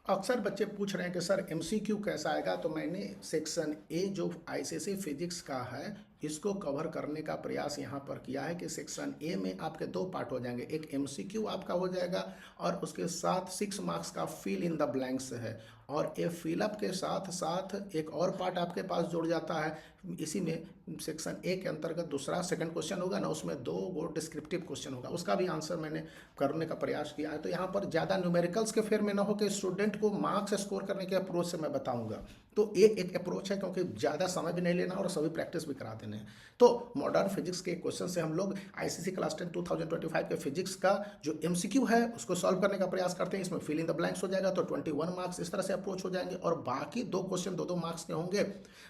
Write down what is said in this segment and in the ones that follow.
अक्सर बच्चे पूछ रहे हैं कि सर एमसीक्यू कैसा आएगा, तो मैंने सेक्शन ए जो आईसीएसई फिजिक्स का है इसको कवर करने का प्रयास यहाँ पर किया है कि सेक्शन ए में आपके दो पार्ट हो जाएंगे, एक एमसीक्यू आपका हो जाएगा और उसके साथ 6 मार्क्स का फिल इन द ब्लैंक्स है, और ए फिलअप के साथ साथ एक और पार्ट आपके पास जुड़ जाता है। इसी में सेक्शन ए के अंतर्गत दूसरा सेकंड क्वेश्चन होगा ना, उसमें 2 वो डिस्क्रिप्टिव क्वेश्चन होगा, उसका भी आंसर मैंने करने का प्रयास किया है। तो यहाँ पर ज़्यादा न्यूमेरिकल्स के फेर में ना हो कि स्टूडेंट को मार्क्स स्कोर करने के अप्रोच से मैं बताऊंगा। तो ये एक अप्रोच है, क्योंकि ज़्यादा समय भी नहीं लेना और सभी प्रैक्टिस भी करा देने हैं। तो मॉडर्न फिजिक्स के क्वेश्चन से हम लोग आईसीसी क्लास 10 2025 के फिजिक्स का जो एमसीक्यू है उसको सॉल्व करने का प्रयास करते हैं। इसमें फिल इन द ब्लैंक्स हो जाएगा, तो 21 मार्क्स इस तरह से अप्रोच हो जाएंगे, और बाकी 2 क्वेश्चन 2-2 मार्क्स के होंगे,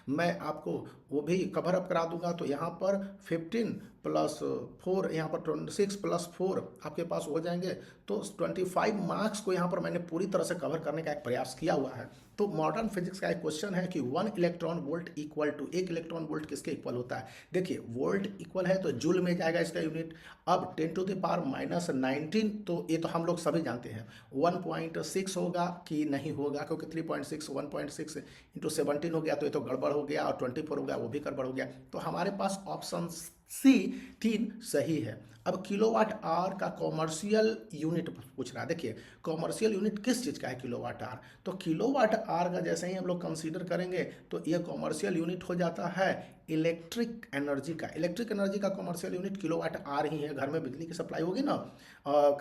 मैं आपको वो भी कवर अप करा दूंगा। तो यहाँ पर 15 प्लस 4, यहाँ पर 26 प्लस 4 आपके पास हो जाएंगे। तो 25 मार्क्स को यहाँ पर मैंने पूरी तरह से कवर करने का एक प्रयास किया हुआ है। तो मॉडर्न फिजिक्स का एक क्वेश्चन है कि 1 electron volt equal to, 1 electron volt किसके इक्वल होता है। देखिए वोल्ट इक्वल है तो जूल में जाएगा इसका यूनिट। अब 10 टू द पावर -19, तो ये तो हम लोग सभी जानते हैं 1.6 होगा कि नहीं होगा, क्योंकि 3.6 1.6 इंटू 17 हो गया, तो ये तो गड़बड़ हो गया, और 24 हो गया वो भी गड़बड़ हो गया। तो हमारे पास ऑप्शन सी 3 सही है। अब किलोवाट आवर का कॉमर्शियल यूनिट पूछ रहा है। देखिए कॉमर्शियल यूनिट किस चीज़ का है किलोवाट आवर, तो किलोवाट आवर का जैसे ही हम लोग कंसीडर करेंगे तो ये कॉमर्शियल यूनिट हो जाता है इलेक्ट्रिक एनर्जी का। इलेक्ट्रिक एनर्जी का कॉमर्शियल यूनिट किलोवाट आवर ही है। घर में बिजली की सप्लाई होगी ना,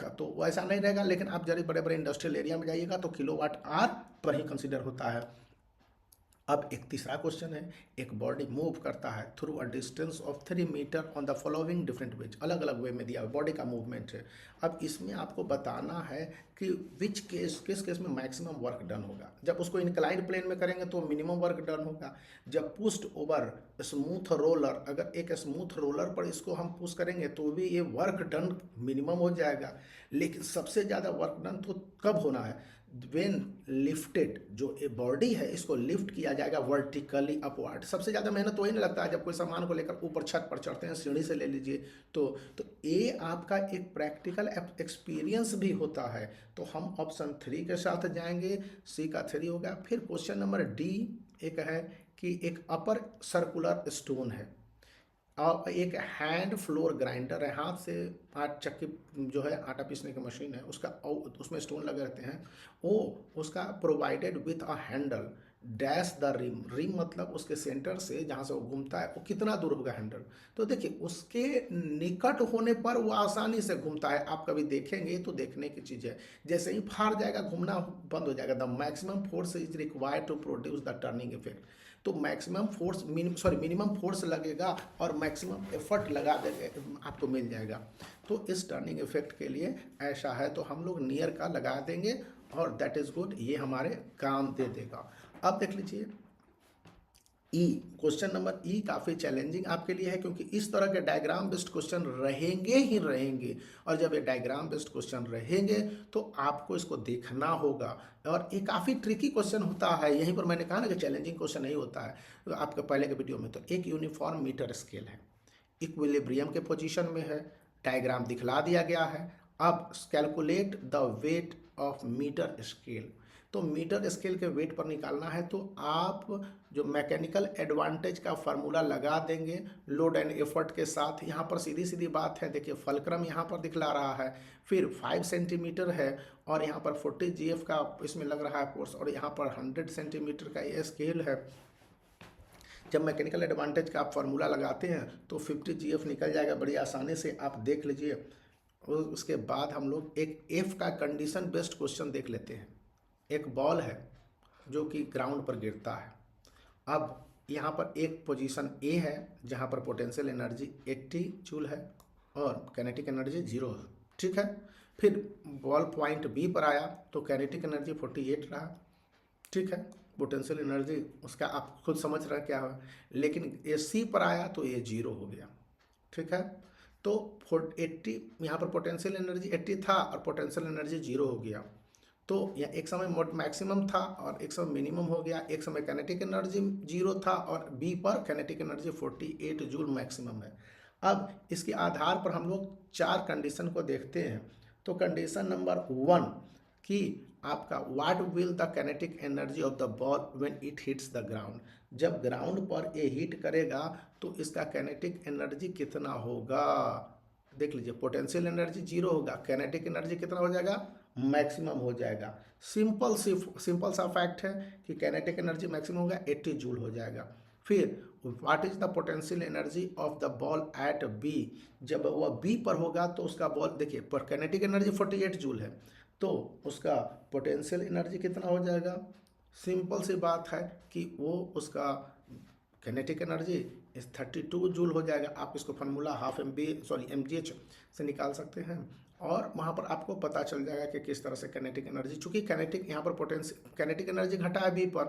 तो वैसा नहीं रहेगा, लेकिन आप जरा बड़े बड़े इंडस्ट्रियल एरिया में जाइएगा तो किलोवाट आवर पर ही कंसीडर होता है। अब एक तीसरा क्वेश्चन है, एक बॉडी मूव करता है through a distance of 3 metre on the following different ways, अलग अलग वे में दिया है, बॉडी का मूवमेंट है। अब इसमें आपको बताना है कि विच केस, किस केस में मैक्सिमम वर्क डन होगा। जब उसको इंक्लाइंड प्लेन में करेंगे तो मिनिमम वर्क डन होगा। जब पुश्ड ओवर स्मूथ रोलर, अगर एक स्मूथ रोलर पर इसको हम पुश करेंगे तो भी ये वर्क डन मिनिमम हो जाएगा। लेकिन सबसे ज़्यादा वर्क डन तो कब होना है, वेन लिफ्टेड, जो ये बॉडी है इसको लिफ्ट किया जाएगा वर्टिकली अपवर्ड। सबसे ज़्यादा मेहनत वही नहीं लगता है जब कोई सामान को लेकर ऊपर छत पर चढ़ते हैं, सीढ़ी से ले लीजिए। तो ये आपका एक प्रैक्टिकल एक्सपीरियंस भी होता है। तो हम ऑप्शन 3 के साथ जाएंगे, सी का 3 हो गया। फिर क्वेश्चन नंबर डी एक है कि एक अपर सर्कुलर स्टोन है और एक हैंड फ्लोर ग्राइंडर है, हाथ से चक्की जो है आटा पीसने की मशीन है उसका, उसमें स्टोन लगे रहते हैं, वो उसका provided with a handle dash the rim. Rim मतलब उसके सेंटर से जहाँ से वो घूमता है वो कितना दूर होगा हैंडल। तो देखिए उसके निकट होने पर वो आसानी से घूमता है, आप कभी देखेंगे तो देखने की चीज़ है। जैसे ही फाड़ जाएगा घूमना बंद हो जाएगा। The maximum force is required to produce the turning effect. तो मैक्सिमम फोर्स मिनिमम फोर्स लगेगा और मैक्सिमम एफर्ट लगा देंगे आपको मिल जाएगा। तो इस टर्निंग इफेक्ट के लिए ऐसा है तो हम लोग नियर का लगा देंगे और दैट इज गुड, ये हमारे काम दे देगा। अब देख लीजिए ई, क्वेश्चन नंबर ई काफ़ी चैलेंजिंग आपके लिए है, क्योंकि इस तरह के डायग्राम बेस्ड क्वेश्चन रहेंगे ही रहेंगे, और जब ये डायग्राम बेस्ड क्वेश्चन रहेंगे तो आपको इसको देखना होगा। और ये काफ़ी ट्रिकी क्वेश्चन होता है, यहीं पर मैंने कहा ना कि चैलेंजिंग क्वेश्चन नहीं होता है। तो आपके पहले के वीडियो में तो एक यूनिफॉर्म मीटर स्केल है, इक्विलिब्रियम के पोजीशन में है, डायग्राम दिखला दिया गया है। अब calculate the weight of metre scale. तो मीटर स्केल के वेट पर निकालना है तो आप जो मैकेनिकल एडवांटेज का फार्मूला लगा देंगे लोड एंड एफर्ट के साथ। यहाँ पर सीधी सीधी बात है, देखिए फलक्रम यहाँ पर दिखला रहा है, फिर 5 सेंटीमीटर है, और यहाँ पर 40 GF का इसमें लग रहा है फोर्स, और यहाँ पर 100 सेंटीमीटर का ये स्केल है। जब मैकेनिकल एडवांटेज का आप फार्मूला लगाते हैं तो 50 GF निकल जाएगा बड़ी आसानी से, आप देख लीजिए। उसके बाद हम लोग एक एफ का कंडीशन बेस्ड क्वेश्चन देख लेते हैं। एक बॉल है जो कि ग्राउंड पर गिरता है। अब यहाँ पर एक पोजीशन ए है जहाँ पर पोटेंशियल एनर्जी 80 जूल है और कैनेटिक एनर्जी 0 है, ठीक है। फिर बॉल पॉइंट बी पर आया तो कैनेटिक एनर्जी 48 रहा, ठीक है। पोटेंशियल एनर्जी उसका आप खुद समझ रहे हैं क्या है, लेकिन ये सी पर आया तो ये 0 हो गया, ठीक है। तो 80 यहाँ पर पोटेंशियल एनर्जी 80 था और पोटेंशियल एनर्जी 0 हो गया। तो यह एक समय मैक्सिमम था और एक समय मिनिमम हो गया। एक समय कैनेटिक एनर्जी 0 था और बी पर कैनेटिक एनर्जी 48 जूल मैक्सिमम है। अब इसके आधार पर हम लोग 4 कंडीशन को देखते हैं। तो कंडीशन नंबर 1 कि आपका what will the kinetic energy of the ball when it hits the ground, जब ग्राउंड पर ये हिट करेगा तो इसका काइनेटिक एनर्जी कितना होगा। देख लीजिए, पोटेंशियल एनर्जी जीरो होगा, काइनेटिक एनर्जी कितना हो जाएगा, मैक्सिमम हो जाएगा। सिंपल सा फैक्ट है कि काइनेटिक एनर्जी मैक्सिमम होगा 80 जूल हो जाएगा। फिर what is the potential energy of the ball at B, जब वह बी पर होगा तो उसका बॉल, देखिए पर काइनेटिक एनर्जी 48 जूल है तो उसका पोटेंशियल एनर्जी कितना हो जाएगा। सिंपल सी बात है कि वो उसका काइनेटिक एनर्जी इस 32 जूल हो जाएगा। आप इसको फार्मूला हाफ mgh से निकाल सकते हैं और वहाँ पर आपको पता चल जाएगा कि किस तरह से काइनेटिक एनर्जी, चूंकि काइनेटिक यहाँ पर काइनेटिक एनर्जी घटा है बी पर,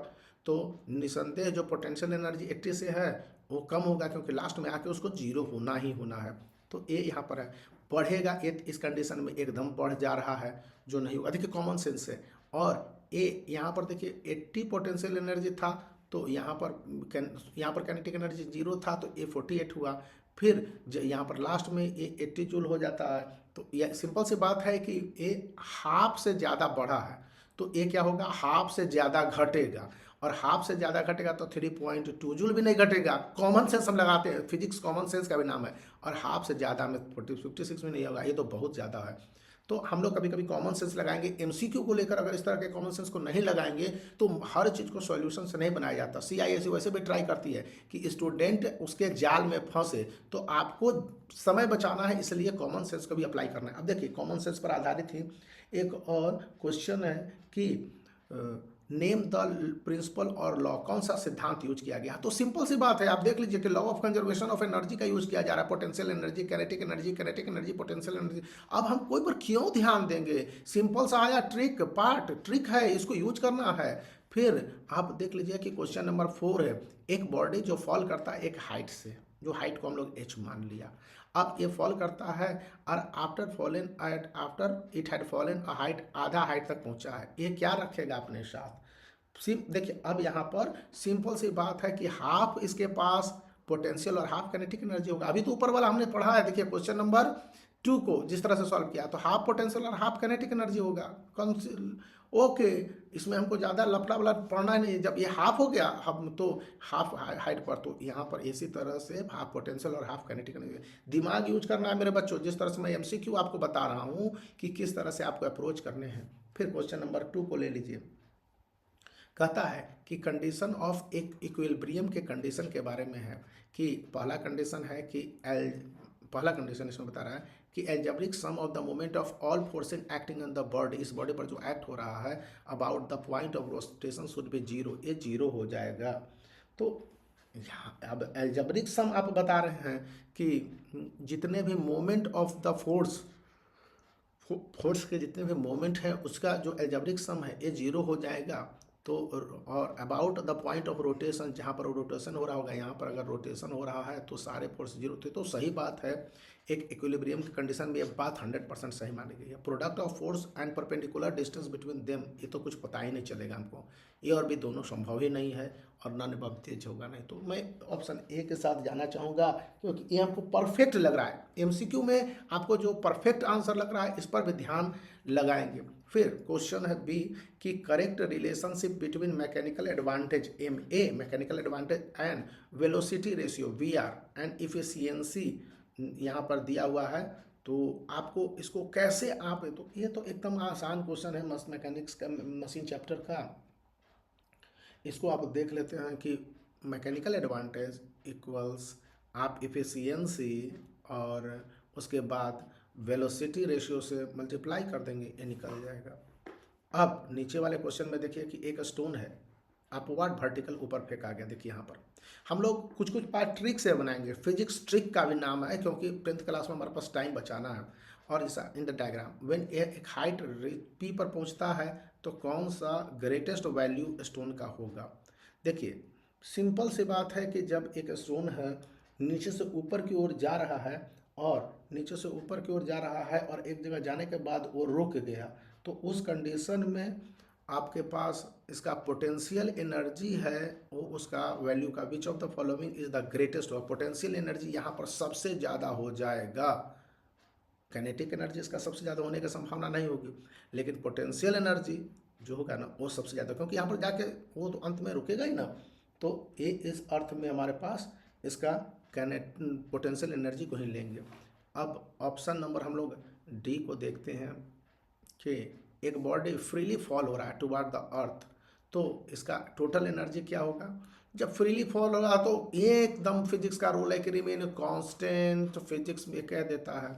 तो निसंदेह जो पोटेंशियल एनर्जी 80 से है वो कम होगा, क्योंकि लास्ट में आके उसको जीरो होना ही होना है। तो ये यहाँ पर है, बढ़ेगा ये इस कंडीशन में एकदम बढ़ जा रहा है, जो नहीं होगा। देखिए कॉमन सेंस से, और ये यहाँ पर देखिए 80 पोटेंशियल एनर्जी था तो यहाँ पर काइनेटिक एनर्जी जीरो था तो ये 48 हुआ। फिर यहाँ पर लास्ट में ये 80 जूल हो जाता है, तो ये सिंपल सी बात है कि ये हाफ से ज़्यादा बढ़ा है तो ये क्या होगा, हाफ से ज़्यादा घटेगा, और हाफ से ज़्यादा घटेगा तो 3.2 जूल भी नहीं घटेगा। कॉमन सेंस हम लगाते हैं, फिजिक्स कॉमन सेंस का भी नाम है, और हाफ से ज़्यादा में 56 में नहीं होगा, ये तो बहुत ज़्यादा है। तो हम लोग कभी कभी कॉमन सेंस लगाएंगे, एमसीक्यू को लेकर अगर इस तरह के कॉमन सेंस को नहीं लगाएंगे तो हर चीज़ को सॉल्यूशन से नहीं बनाया जाता। सीआईएससी वैसे भी ट्राई करती है कि स्टूडेंट उसके जाल में फंसे, तो आपको समय बचाना है, इसलिए कॉमन सेंस को भी अप्लाई करना है। अब देखिए कॉमन सेंस पर आधारित ही एक और क्वेश्चन है कि नेम द प्रिंसिपल और लॉ, कौन सा सिद्धांत यूज किया गया। तो सिंपल सी बात है, आप देख लीजिए कि law of conservation of energy का यूज किया जा रहा है, potential energy, kinetic energy, potential energy. अब हम कोई पर क्यों ध्यान देंगे, सिंपल सा आया, ट्रिक है, इसको यूज करना है। फिर आप देख लीजिए कि क्वेश्चन नंबर 4 है, एक बॉडी जो फॉल करता है एक हाइट से, जो हाइट को हम लोग h मान लिया, अब ये फॉल करता है और after it had fallen a height, आधा हाइट तक पहुंचा है, ये क्या रखेगा अपने साथ। देखिए अब यहाँ पर सिंपल सी बात है कि हाफ इसके पास पोटेंशियल और हाफ काइनेटिक एनर्जी होगा। अभी तो ऊपर वाला हमने पढ़ा है, देखिए क्वेश्चन नंबर 2 को जिस तरह से सॉल्व किया, तो हाफ पोटेंशियल और हाफ काइनेटिक एनर्जी होगा। ओके, इसमें हमको ज़्यादा लफड़ा पढ़ना ही नहीं, जब ये हाफ हो गया हम तो हाफ हाइट पर, तो यहाँ पर इसी तरह से हाफ पोटेंशियल और हाफ काइनेटिक एनर्जी, दिमाग यूज करना है मेरे बच्चों, जिस तरह से मैं एमसीक्यू आपको बता रहा हूँ कि किस तरह से आपको अप्रोच करने हैं। फिर क्वेश्चन नंबर 2 को ले लीजिए, कहता है कि कंडीशन ऑफ एक इक्विलिब्रियम के कंडीशन के बारे में है, कि पहला कंडीशन है कि पहला कंडीशन इसमें बता रहा है कि algebraic sum of the moment of all forces acting on the body, इस बॉडी पर जो एक्ट हो रहा है about the point of rotation should be zero, ये जीरो हो जाएगा। तो यहाँ अब एल्जेब्रिक सम आप बता रहे हैं कि जितने भी मोमेंट ऑफ द फोर्स के जितने भी मोमेंट हैं उसका जो एल्जेब्रिक सम है ये जीरो हो जाएगा। तो और about the point of rotation, जहाँ पर रोटेशन हो रहा होगा, यहाँ पर अगर रोटेशन हो रहा है तो सारे फोर्स जीरो थे, तो सही बात है। एक इक्विलिब्रियम की कंडीशन में ये बात 100% सही मानी गई है। Product of force and perpendicular distance between them, ये तो कुछ पता ही नहीं चलेगा हमको, ये और भी दोनों संभव ही नहीं है, और नन अबव तेज होगा नहीं। तो मैं ऑप्शन ए के साथ जाना चाहूँगा, क्योंकि ये हमको परफेक्ट लग रहा है। एमसीक्यू में आपको जो परफेक्ट आंसर लग रहा है इस पर भी ध्यान लगाएंगे। फिर क्वेश्चन है बी कि correct relationship between mechanical advantage MA, mechanical advantage, and velocity ratio VR and efficiency यहाँ पर दिया हुआ है। तो आपको इसको कैसे आप, तो ये तो एकदम आसान क्वेश्चन है मैकेनिक्स का, मशीन चैप्टर का। इसको आप देख लेते हैं कि मैकेनिकल एडवांटेज इक्वल्स आप इफिशियंसी और उसके बाद वेलोसिटी रेशियो से मल्टीप्लाई कर देंगे, ये निकल जाएगा। अब नीचे वाले क्वेश्चन में देखिए कि एक स्टोन है अपवर्ड वर्टिकल ऊपर फेंका गया। देखिए यहाँ पर हम लोग कुछ पार्ट ट्रिक से बनाएंगे, फिजिक्स ट्रिक का भी नाम है, क्योंकि 10th क्लास में हमारे पास टाइम बचाना है। और इस इन द डायग्राम व्हेन एक हाइट P पर पहुँचता है तो कौन सा ग्रेटेस्ट वैल्यू स्टोन का होगा। देखिए सिंपल सी बात है कि जब एक स्टोन है नीचे से ऊपर की ओर जा रहा है, और नीचे से ऊपर की ओर जा रहा है और एक जगह जाने के बाद वो रुक गया, तो उस कंडीशन में आपके पास इसका पोटेंशियल एनर्जी है वो उसका वैल्यू का which of the following is the greatest, और पोटेंशियल एनर्जी यहाँ पर सबसे ज़्यादा हो जाएगा। काइनेटिक एनर्जी इसका सबसे ज़्यादा होने की संभावना नहीं होगी, लेकिन पोटेंशियल एनर्जी जो होगा ना वो सबसे ज़्यादा, क्योंकि यहाँ पर जाके वो तो अंत में रुकेगा ही ना। तो ये इस अर्थ में हमारे पास इसका कैनेट पोटेंशियल एनर्जी को ही लेंगे। अब ऑप्शन नंबर हम लोग डी को देखते हैं कि एक बॉडी फ्रीली फॉल हो रहा है टुवर्ड द अर्थ, तो इसका टोटल एनर्जी क्या होगा। जब फ्रीली फॉल हो रहा तो एकदम फिजिक्स का रूल है कि रिमेन कांस्टेंट, फिजिक्स में कह देता है।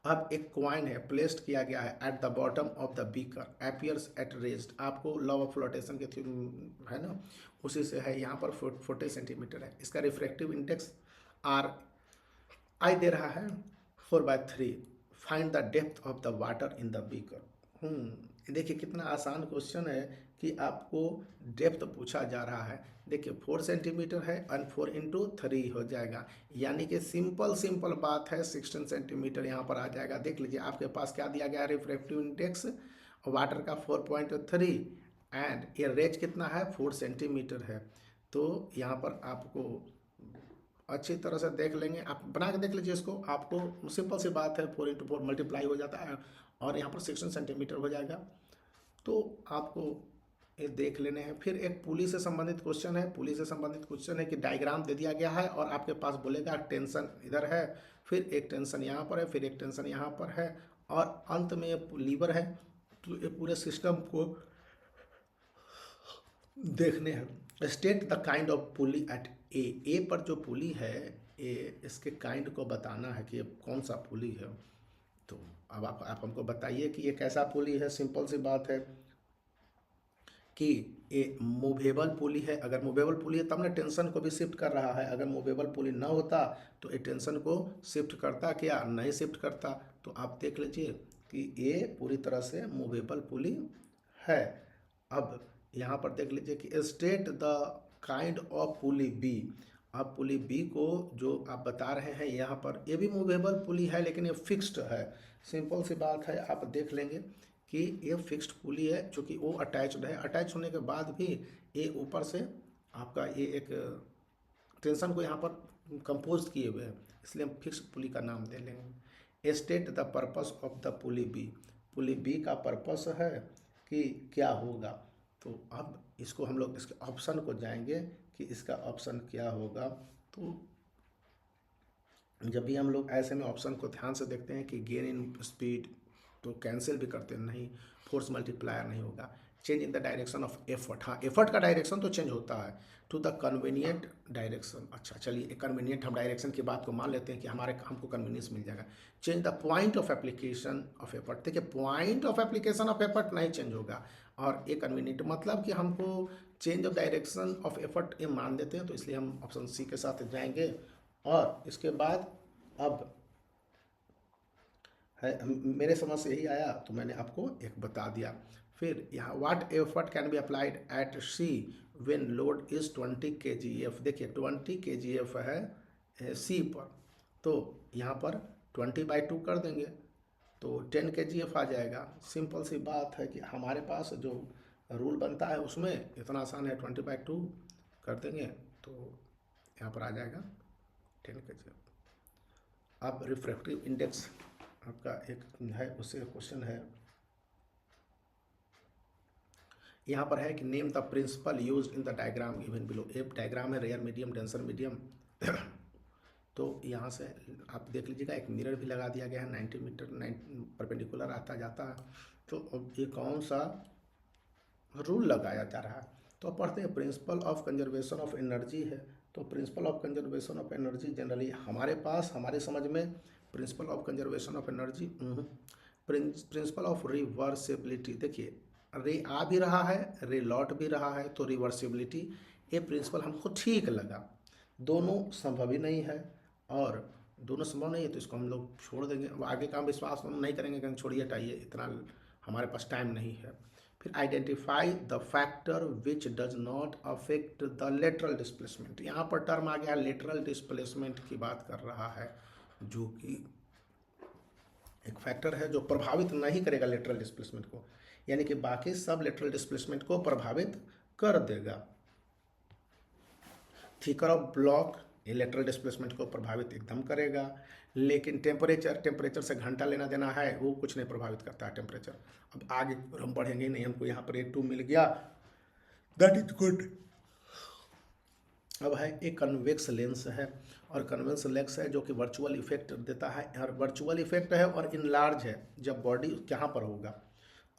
अब एक कॉइन है प्लेस्ड किया गया है at the bottom of the beaker appears at rest, आपको लॉ ऑफ फ्लोटेशन के है ना, उसी से है। यहाँ पर 40 सेंटीमीटर है। इसका रिफ्रैक्टिव इंडेक्स आर आई दे रहा है 4/3। Find the depth of the water in the beaker. देखिए कितना आसान क्वेश्चन है कि आपको डेप्थ पूछा जा रहा है। देखिए 4 सेंटीमीटर है और 4 इंटू 3 हो जाएगा, यानी कि सिंपल बात है 16 सेंटीमीटर यहाँ पर आ जाएगा। देख लीजिए आपके पास क्या दिया गया है, रिफ्रैक्टिव इंडेक्स वाटर का 4.3 एंड ये रेंज कितना है 4 सेंटीमीटर है। तो यहाँ पर आपको अच्छी तरह से देख लेंगे, आप बना के देख लीजिए इसको, आपको सिंपल सी बात है 4 इंटू 4 मल्टीप्लाई हो जाता है और यहाँ पर 16 सेंटीमीटर हो जाएगा। तो आपको ये देख लेने हैं। फिर एक पुली से संबंधित क्वेश्चन है। पुली से संबंधित क्वेश्चन है कि डायग्राम दे दिया गया है और आपके पास बोलेगा टेंशन इधर है, फिर एक टेंशन यहाँ पर है, फिर एक टेंशन यहाँ पर है और अंत में ये लीवर है। तो ये पूरे सिस्टम को देखने हैं। State the kind of pulley at A पर जो पुली है ए, इसके काइंड को बताना है कि ये कौन सा पुली है। तो अब आप हमको बताइए कि ये कैसा पुली है। सिंपल सी बात है कि ये मूवेबल पुली है। अगर मूवेबल पुली है तब ना टेंशन को भी शिफ्ट कर रहा है। अगर मूवेबल पुली ना होता तो ये टेंशन को शिफ्ट करता क्या, नहीं शिफ्ट करता। तो आप देख लीजिए कि ये पूरी तरह से मूवेबल पुली है। अब यहाँ पर देख लीजिए कि state the kind of pulley B. अब पुली बी को जो आप बता रहे हैं यहाँ पर, ये भी मूवेबल पुली है लेकिन ये फिक्स्ड है। सिंपल सी बात है, आप देख लेंगे कि ये फिक्स्ड पुली है चूँकि वो अटैच्ड है। अटैच होने के बाद भी ये ऊपर से आपका ये एक टेंशन को यहाँ पर कंपोज किए हुए हैं, इसलिए हम फिक्स्ड पुली का नाम दे लेंगे। State the purpose of the pulley B. Pulley B का पर्पस है कि क्या होगा। तो अब इसको हम लोग इसके ऑप्शन को जाएंगे कि इसका ऑप्शन क्या होगा। तो जब भी हम लोग ऐसे में ऑप्शन को ध्यान से देखते हैं कि गेन इन स्पीड, तो कैंसिल भी करते हैं, नहीं फोर्स मल्टीप्लायर नहीं होगा। Change in the direction of effort, हाँ एफर्ट का डायरेक्शन तो चेंज होता है टू द कन्वीनियंट डायरेक्शन। अच्छा चलिए कन्वीनियंट हम डायरेक्शन की बात को मान लेते हैं कि हमको कन्वीनियंस मिल जाएगा। Change the point of application of effort, देखिए point of application of effort नहीं चेंज होगा और ये कन्वीनियंट मतलब कि हमको change of direction of effort ये मान देते हैं, तो इसलिए हम ऑप्शन सी के साथ जाएंगे। और इसके बाद अब है मेरे समझ से यही आया तो मैंने आपको एक बता दिया। फिर यहाँ what effort can be applied at see when load is 20 kgf। देखिए 20 kgf है सी पर, तो यहाँ पर 20/2 कर देंगे तो 10 kgf आ जाएगा। सिंपल सी बात है कि हमारे पास जो रूल बनता है उसमें इतना आसान है, 20/2 कर देंगे तो यहाँ पर आ जाएगा 10 kgf। अब रिफ्रैक्टिव इंडेक्स आपका एक है, उससे क्वेश्चन है यहाँ पर है कि name the principle used in the diagram given below. एक डायग्राम है रेयर मीडियम डेंसर मीडियम तो यहाँ से आप देख लीजिएगा एक मिरर भी लगा दिया गया है 90 मीटर परपेंडिकुलर आता जाता है। तो अब ये कौन सा रूल लगाया जा रहा है, तो पढ़ते हैं principle of conservation of energy है। तो principle of conservation of energy generally हमारे पास हमारे समझ में principle of conservation of energy principle of reversibility. देखिए रे आ भी रहा है, रे लौट भी रहा है, तो रिवर्सिबिलिटी ये प्रिंसिपल हमको ठीक लगा। दोनों संभव ही नहीं है और दोनों संभव नहीं है तो इसको हम लोग छोड़ देंगे। आगे का हम विश्वास हम नहीं करेंगे कि छोड़िए हटाइए, इतना हमारे पास टाइम नहीं है। फिर identify the factor which does not affect the lateral displacement. यहाँ पर टर्म आ गया लेटरल डिस्प्लेसमेंट की बात कर रहा है, जो कि एक फैक्टर है जो प्रभावित नहीं करेगा लेटरल डिस्प्लेसमेंट को, यानी कि बाकी सब लेटरल डिस्प्लेसमेंट को प्रभावित कर देगा। थिकर ऑफ ब्लॉक ये लेटरल डिस्प्लेसमेंट को प्रभावित एकदम करेगा, लेकिन टेम्परेचर से घंटा लेना देना है, वो कुछ नहीं प्रभावित करता है टेम्परेचर। अब आगे हम पढ़ेंगे नहीं, हमको यहाँ पर A2 मिल गया, दैट इज गुड। अब है एक कन्वेक्स लेंस है, और कन्वेक्स लेंस है जो कि वर्चुअल इफेक्ट देता है, और वर्चुअल इफेक्ट है और इनलार्ज है जब बॉडी कहाँ पर होगा।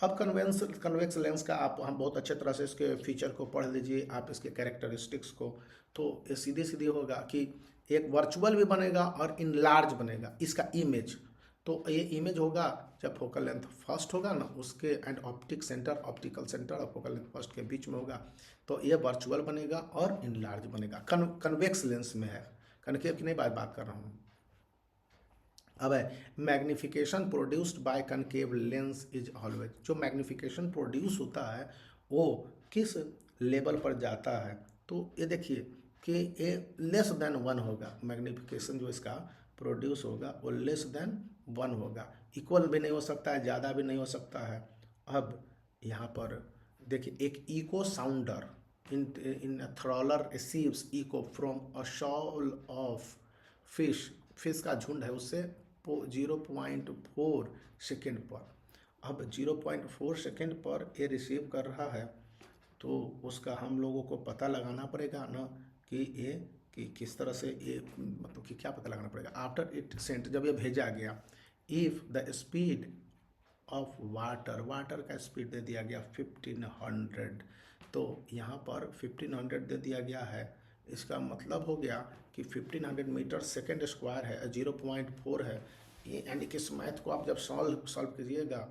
अब कन्वेक्स लेंस का आप हम बहुत अच्छे तरह से इसके फीचर को पढ़ लीजिए, आप इसके कैरेक्टरिस्टिक्स को, तो ये सीधे सीधे होगा कि एक वर्चुअल भी बनेगा और इनलार्ज बनेगा इसका इमेज। तो ये इमेज होगा जब फोकल लेंथ फर्स्ट होगा ना, उसके एंड ऑप्टिकल सेंटर और फोकल लेंथ फर्स्ट के बीच में होगा, तो ये वर्चुअल बनेगा और इनलार्ज बनेगा। कन्वेक्स लेंस में है, कनकेव की नहीं बात कर रहा हूँ। अब है magnification produced by concave lens is always, जो मैग्निफिकेशन प्रोड्यूस होता है वो किस लेवल पर जाता है, तो ये देखिए कि ये लेस देन 1 होगा। मैग्निफिकेशन जो इसका प्रोड्यूस होगा वो लेस देन 1 होगा, इक्वल भी नहीं हो सकता है, ज़्यादा भी नहीं हो सकता है। अब यहाँ पर देखिए एक echo sounder in a trawler receives echo from a shoal of fish का झुंड है उससे 0.4 सेकेंड पर। अब 0.4 सेकेंड पर ये रिसीव कर रहा है, तो उसका हम लोगों को पता लगाना पड़ेगा ना कि ये कि किस तरह से ये, मतलब कि क्या पता लगाना पड़ेगा। आफ्टर इट सेंट, जब ये भेजा गया, if the speed of water का स्पीड दे दिया गया 1500, तो यहाँ पर 1500 दे दिया गया है। इसका मतलब हो गया कि 1500 मीटर सेकेंड स्क्वायर है, 0.4 है ये, यानी कि इस मैथ को आप जब सॉल्व कीजिएगा,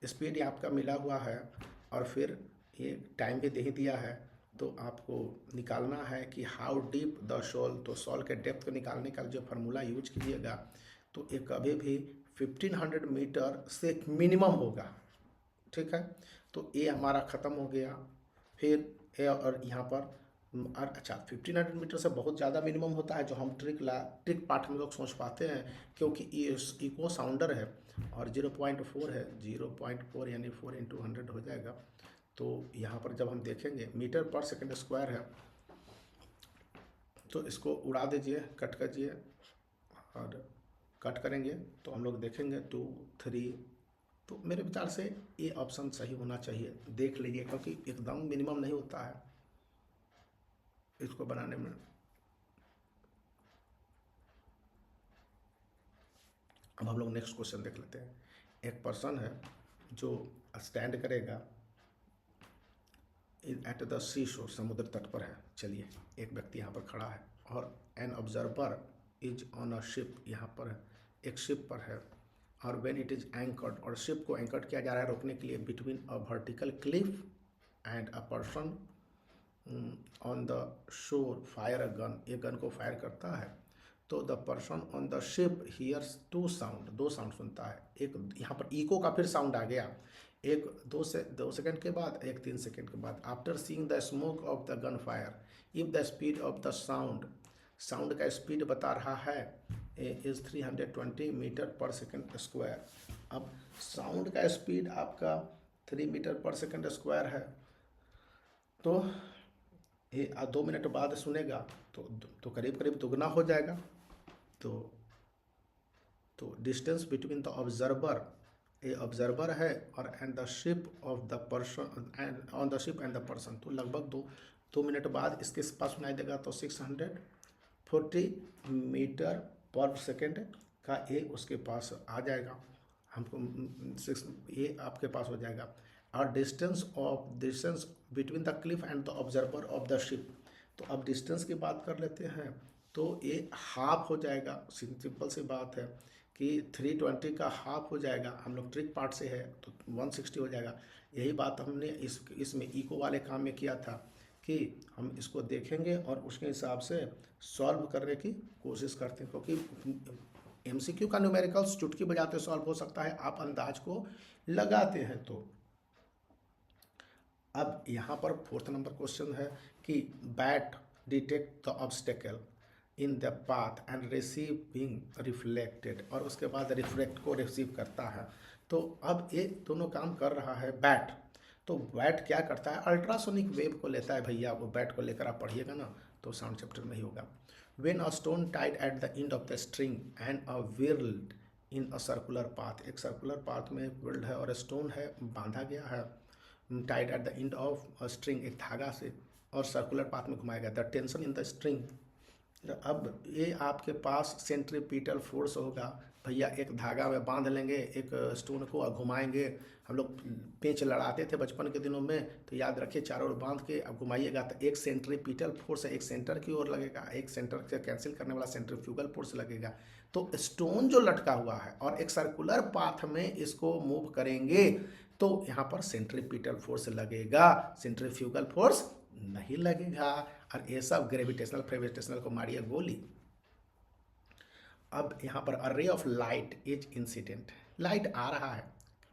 स्पीड आपका मिला हुआ है और फिर ये टाइम भी दे ही दिया है, तो आपको निकालना है कि हाउ डीप द शॉल, तो शॉल के डेप्थ को निकालने का जो फार्मूला यूज कीजिएगा, तो ये कभी भी 1500 मीटर से मिनिमम होगा, ठीक है। तो ये हमारा ख़त्म हो गया। फिर ए और यहाँ पर और अच्छा 1500 मीटर से बहुत ज़्यादा मिनिमम होता है, जो हम ट्रिक पार्ट हम लोग सोच पाते हैं, क्योंकि ये इको साउंडर है और 0.4 है, 0.4 यानी 4 × 100 हो जाएगा। तो यहाँ पर जब हम देखेंगे मीटर पर सेकंड स्क्वायर है, तो इसको उड़ा दीजिए, कट करिए, और कट करेंगे तो हम लोग देखेंगे 2 3, तो मेरे विचार से ये ऑप्शन सही होना चाहिए, देख लीजिए, क्योंकि एकदम मिनिमम नहीं होता है इसको बनाने में। अब हम लोग नेक्स्ट क्वेश्चन देख लेते हैं। एक पर्सन है जो स्टैंड करेगा एट द सी शोर, समुद्र तट पर है। चलिए, एक व्यक्ति यहाँ पर खड़ा है, और an observer is on a ship, यहाँ पर एक शिप पर है, और व्हेन इट इज एंकर्ड, और शिप को एंकर्ड किया जा रहा है रोकने के लिए, between a vertical cliff and a person on the shore fire a gun, ये गन को फायर करता है। तो the person on the ship hears 2 sound, 2 sound सुनता है। एक यहाँ पर इको का फिर साउंड आ गया, एक 2 सेकेंड के बाद, एक 3 सेकेंड के बाद। After seeing the smoke of the gun fire, if the speed of the sound का स्पीड बता रहा है is 320 metre per second square. अब साउंड का स्पीड आपका 3 मीटर पर सेकेंड स्क्वायर है, तो ये 2 मिनट बाद सुनेगा, तो करीब करीब दुगना हो जाएगा। तो डिस्टेंस बिटवीन द ऑब्जर्वर, ये ऑब्जर्वर है, और and the ship of the person, and on the ship and the person, तो लगभग 2 मिनट बाद इसके पास सुनाई देगा। तो 640 मीटर पर सेकेंड का ये उसके पास आ जाएगा, हमको ये आपके पास हो जाएगा। और distance between the cliff and the observer of the ship, तो अब डिस्टेंस की बात कर लेते हैं, तो ये हाफ हो जाएगा। सिंपल सी बात है कि 320 का हाफ हो जाएगा, हम लोग ट्रिक पार्ट से है, तो 160 हो जाएगा। यही बात हमने इसमें इको वाले काम में किया था कि हम इसको देखेंगे और उसके हिसाब से सॉल्व करने की कोशिश करते हैं, क्योंकि एमसीक्यू का न्यूमेरिकल्स चुटकी बजाते सॉल्व हो सकता है, आप अंदाज को लगाते हैं। तो अब यहाँ पर 4th नंबर क्वेश्चन है कि bat detect the obstacle in the path and receiving reflected, और उसके बाद रिफ्लेक्ट को रिसीव करता है। तो अब ये दोनों काम कर रहा है बैट। तो बैट क्या करता है, अल्ट्रासोनिक वेव को लेता है भैया, वो बैट को लेकर आप पढ़िएगा ना, तो साउंड चैप्टर में ही होगा। When a stone tied at the end of the string and a whirled in a circular path, एक सर्कुलर पाथ में एक whirled है और स्टोन है बांधा गया है tied at the end of string, एक धागा से, और सर्कुलर पाथ में घुमाया गया, the tension in the string. अब ये आपके पास सेंट्रीपिटल फोर्स होगा भैया, एक धागा में बांध लेंगे एक स्टोन को और घुमाएंगे। हम लोग पेंच लड़ाते थे बचपन के दिनों में, तो याद रखिए चारों ओर बांध के अब घुमाइएगा तो एक सेंट्रीपिटल फोर्स है, एक सेंटर की ओर लगेगा, एक सेंटर से कैंसिल करने वाला सेंट्रीफ्यूगल फोर्स लगेगा। तो स्टोन जो लटका हुआ है और एक सर्कुलर पाथ में इसको मूव करेंगे तो यहाँ पर सेंट्रीपिटल फोर्स लगेगा, सेंट्रीफ्यूगल फोर्स नहीं लगेगा। और ये सब ग्रेविटेशनल फ्रेविटेशनल को मारिए गोली। अब यहाँ पर a ray of light is incident, light आ रहा है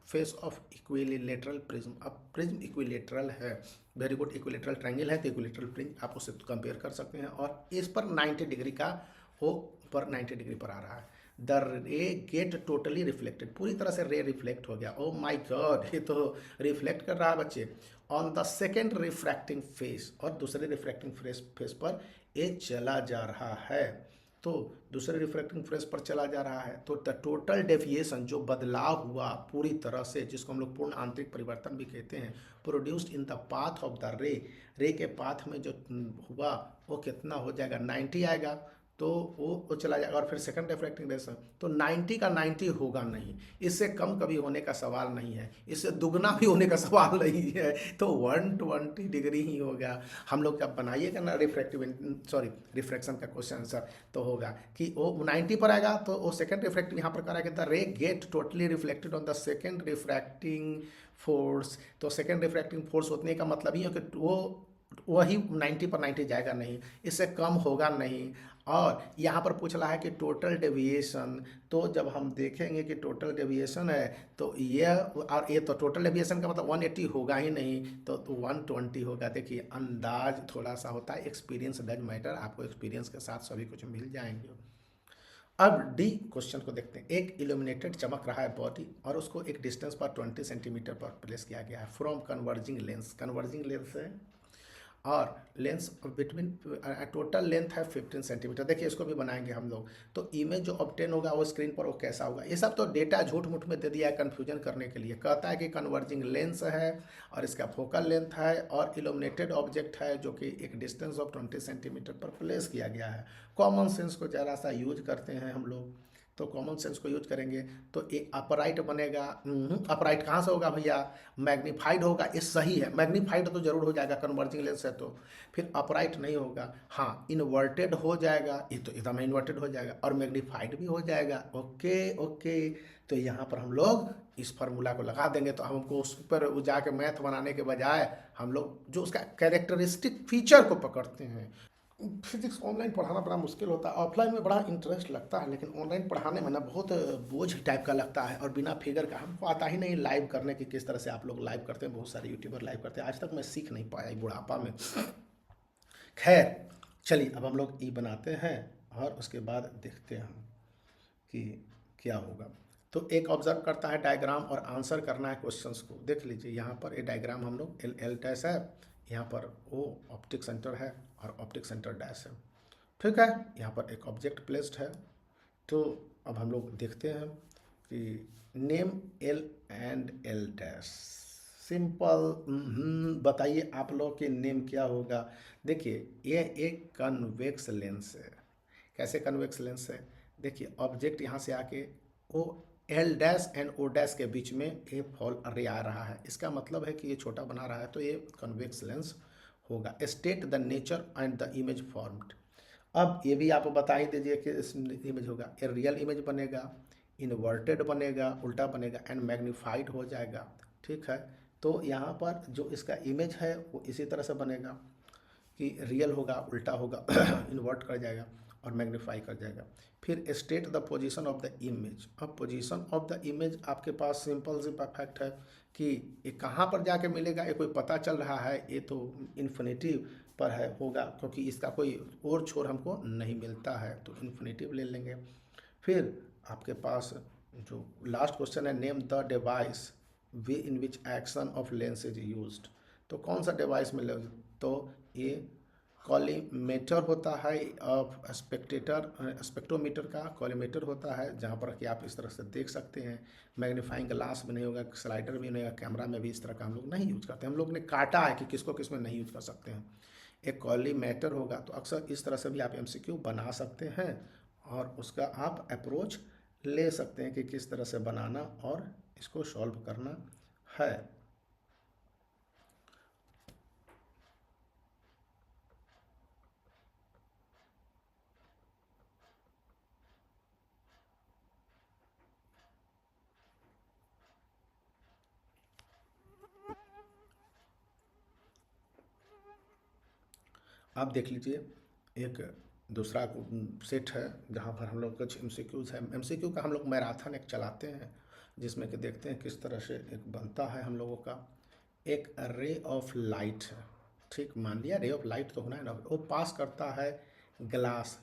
फेस ऑफ इक्विलेटरल प्रिज्म। अब प्रिज्म इक्विलेटरल है, वेरी गुड, इक्विलेटरल ट्रायंगल है तो इक्विलेटरल प्रिज्म आप उससे कंपेयर कर सकते हैं, और इस पर 90 डिग्री का वो पर 90 डिग्री पर आ रहा है। The ray get totally reflected, पूरी तरह से रे रिफ्लेक्ट हो गया। ओ माई गॉड, ये तो रिफ्लेक्ट कर रहा है बच्चे। On the second refracting face, और दूसरे रिफ्रैक्टिंग फेस पर ये चला जा रहा है, तो दूसरे रिफ्रैक्टिंग फेस पर चला जा रहा है तो द टोटल डेविएशन, जो बदलाव हुआ पूरी तरह से, जिसको हम लोग पूर्ण आंतरिक परिवर्तन भी कहते हैं, produced in the path of the रे के पाथ में जो हुआ वो कितना हो जाएगा, 90 आएगा, तो वो चला जाएगा। और फिर सेकंड रिफ्रैक्टिंग रेस तो 90 का 90 होगा नहीं, इससे कम कभी होने का सवाल नहीं है, इससे दुगना भी होने का सवाल नहीं है, तो 120 डिग्री ही होगा। हम लोग जब बनाइएगा ना रिफ्रैक्शन का क्वेश्चन आंसर, तो होगा कि वो 90 पर आएगा, तो वो सेकंड रिफ्रैक्टिंग यहाँ पर कराएगा the ray get totally reflected on the second refracting force. तो सेकंड रिफ्रैक्टिंग फोर्स होने का मतलब ही है कि वो वही 90 पर 90 जाएगा नहीं, इससे कम होगा नहीं। और यहाँ पर पूछ रहा है कि टोटल डेविएशन, तो जब हम देखेंगे कि टोटल डेविएशन है तो ये, और ये तो टोटल डेविएशन का मतलब 180 होगा ही नहीं, तो 120 होगा। देखिए अंदाज थोड़ा सा होता है, एक्सपीरियंस डज मैटर, आपको एक्सपीरियंस के साथ सभी कुछ मिल जाएंगे। अब डी क्वेश्चन को देखते हैं। एक इल्यूमिनेटेड चमक रहा है बॉडी और उसको एक डिस्टेंस पर 20 सेंटीमीटर पर प्लेस किया गया है from converging lens, converging lens है और लेंस बिटवीन, टोटल लेंथ है 15 सेंटीमीटर। देखिए इसको भी बनाएंगे हम लोग, तो इमेज जो ऑब्टेन होगा वो स्क्रीन पर वो कैसा होगा, ये सब तो डेटा झूठ मूठ में दे दिया है कन्फ्यूजन करने के लिए। कहता है कि कन्वर्जिंग लेंस है और इसका फोकल लेंथ है और इल्यूमिनेटेड ऑब्जेक्ट है जो कि एक डिस्टेंस ऑफ 20 सेंटीमीटर पर प्लेस किया गया है। कॉमन सेंस को ज़रा सा यूज करते हैं हम लोग, तो कॉमन सेंस को यूज करेंगे तो ये अपराइट बनेगा। अपराइट कहाँ से होगा भैया, मैग्नीफाइड होगा, ये सही है, मैग्नीफाइड तो जरूर हो जाएगा कन्वर्जिंग लेंस है तो, फिर अपराइट नहीं होगा, हाँ इन्वर्टेड हो जाएगा, ये तो एकदम इन्वर्टेड हो जाएगा, और मैग्नीफाइड भी हो जाएगा। ओके ओके, तो यहाँ पर हम लोग इस फार्मूला को लगा देंगे, तो हमको उस पर जाके मैथ बनाने के बजाय हम लोग जो उसका कैरेक्टरिस्टिक फीचर को पकड़ते हैं। फिजिक्स ऑनलाइन पढ़ाना बड़ा मुश्किल होता है, ऑफलाइन में बड़ा इंटरेस्ट लगता है, लेकिन ऑनलाइन पढ़ाने में ना बहुत बोझ टाइप का लगता है, और बिना फिगर का हमको आता ही नहीं लाइव करने की, किस तरह से आप लोग लाइव करते हैं, बहुत सारे यूट्यूबर लाइव करते हैं, आज तक मैं सीख नहीं पाया बुढ़ापा में। खैर चलिए अब हम लोग ई बनाते हैं और उसके बाद देखते हैं कि क्या होगा। तो एक ऑब्जर्व करता है डायग्राम और आंसर करना है क्वेश्चंस को। देख लीजिए यहाँ पर ये डायग्राम हम लोग एल डैश है, यहाँ पर वो ऑप्टिक सेंटर है और ऑप्टिक सेंटर डैश है, ठीक है। यहाँ पर एक ऑब्जेक्ट प्लेस्ड है, तो अब हम लोग देखते हैं कि name L and L dash, simple. बताइए आप लोग के नेम क्या होगा। देखिए ये एक कन्वेक्स लेंस है, कैसे कन्वेक्स लेंस है, देखिए ऑब्जेक्ट यहाँ से आके वो L dash and O dash के बीच में ये फॉल रे आ रहा है, इसका मतलब है कि ये छोटा बना रहा है, तो ये कन्वेक्स लेंस होगा। State the nature and the image formed, अब ये भी आप बता ही दीजिए कि इस इमेज होगा, ये रियल इमेज बनेगा, इन्वर्टेड बनेगा, उल्टा बनेगा, एंड मैग्नीफाइड हो जाएगा, ठीक है। तो यहाँ पर जो इसका इमेज है वो इसी तरह से बनेगा कि रियल होगा, उल्टा होगा, इन्वर्ट कर जाएगा और मैग्नीफाई कर जाएगा। फिर state the position of the image, अब पोजीशन ऑफ द इमेज आपके पास सिंपल सी परफेक्ट है कि ये कहाँ पर जाके मिलेगा, ये कोई पता चल रहा है, ये तो इन्फिनिटिव पर है होगा, क्योंकि इसका कोई और छोर हमको नहीं मिलता है, तो इन्फिनिटिव ले लेंगे। फिर आपके पास जो लास्ट क्वेश्चन है, name the device way in which action of lens is used, तो कौन सा डिवाइस मिलेगा, तो ये कॉलीमेटर होता है, स्पेक्ट्रोमीटर का कॉलीमेटर होता है, जहाँ पर कि आप इस तरह से देख सकते हैं। मैग्नीफाइंग ग्लास भी नहीं होगा, स्लाइडर भी नहीं होगा, कैमरा में भी इस तरह का हम लोग नहीं यूज करते। हम लोग ने काटा है कि किसको किस में नहीं यूज कर सकते हैं। एक कॉलीमेटर होगा, तो अक्सर इस तरह से भी आप एमसीक्यू बना सकते हैं और उसका आप अप्रोच ले सकते हैं कि किस तरह से बनाना और इसको सॉल्व करना है। आप देख लीजिए, एक दूसरा सेट है जहाँ पर हम लोग कुछ एमसीक्यूज़ है। एमसीक्यू का हम लोग मैराथन एक चलाते हैं, जिसमें कि देखते हैं किस तरह से एक बनता है हम लोगों का। एक रे ऑफ लाइट है, ठीक, मान लिया रे ऑफ लाइट तो होना है ना, वो पास करता है ग्लास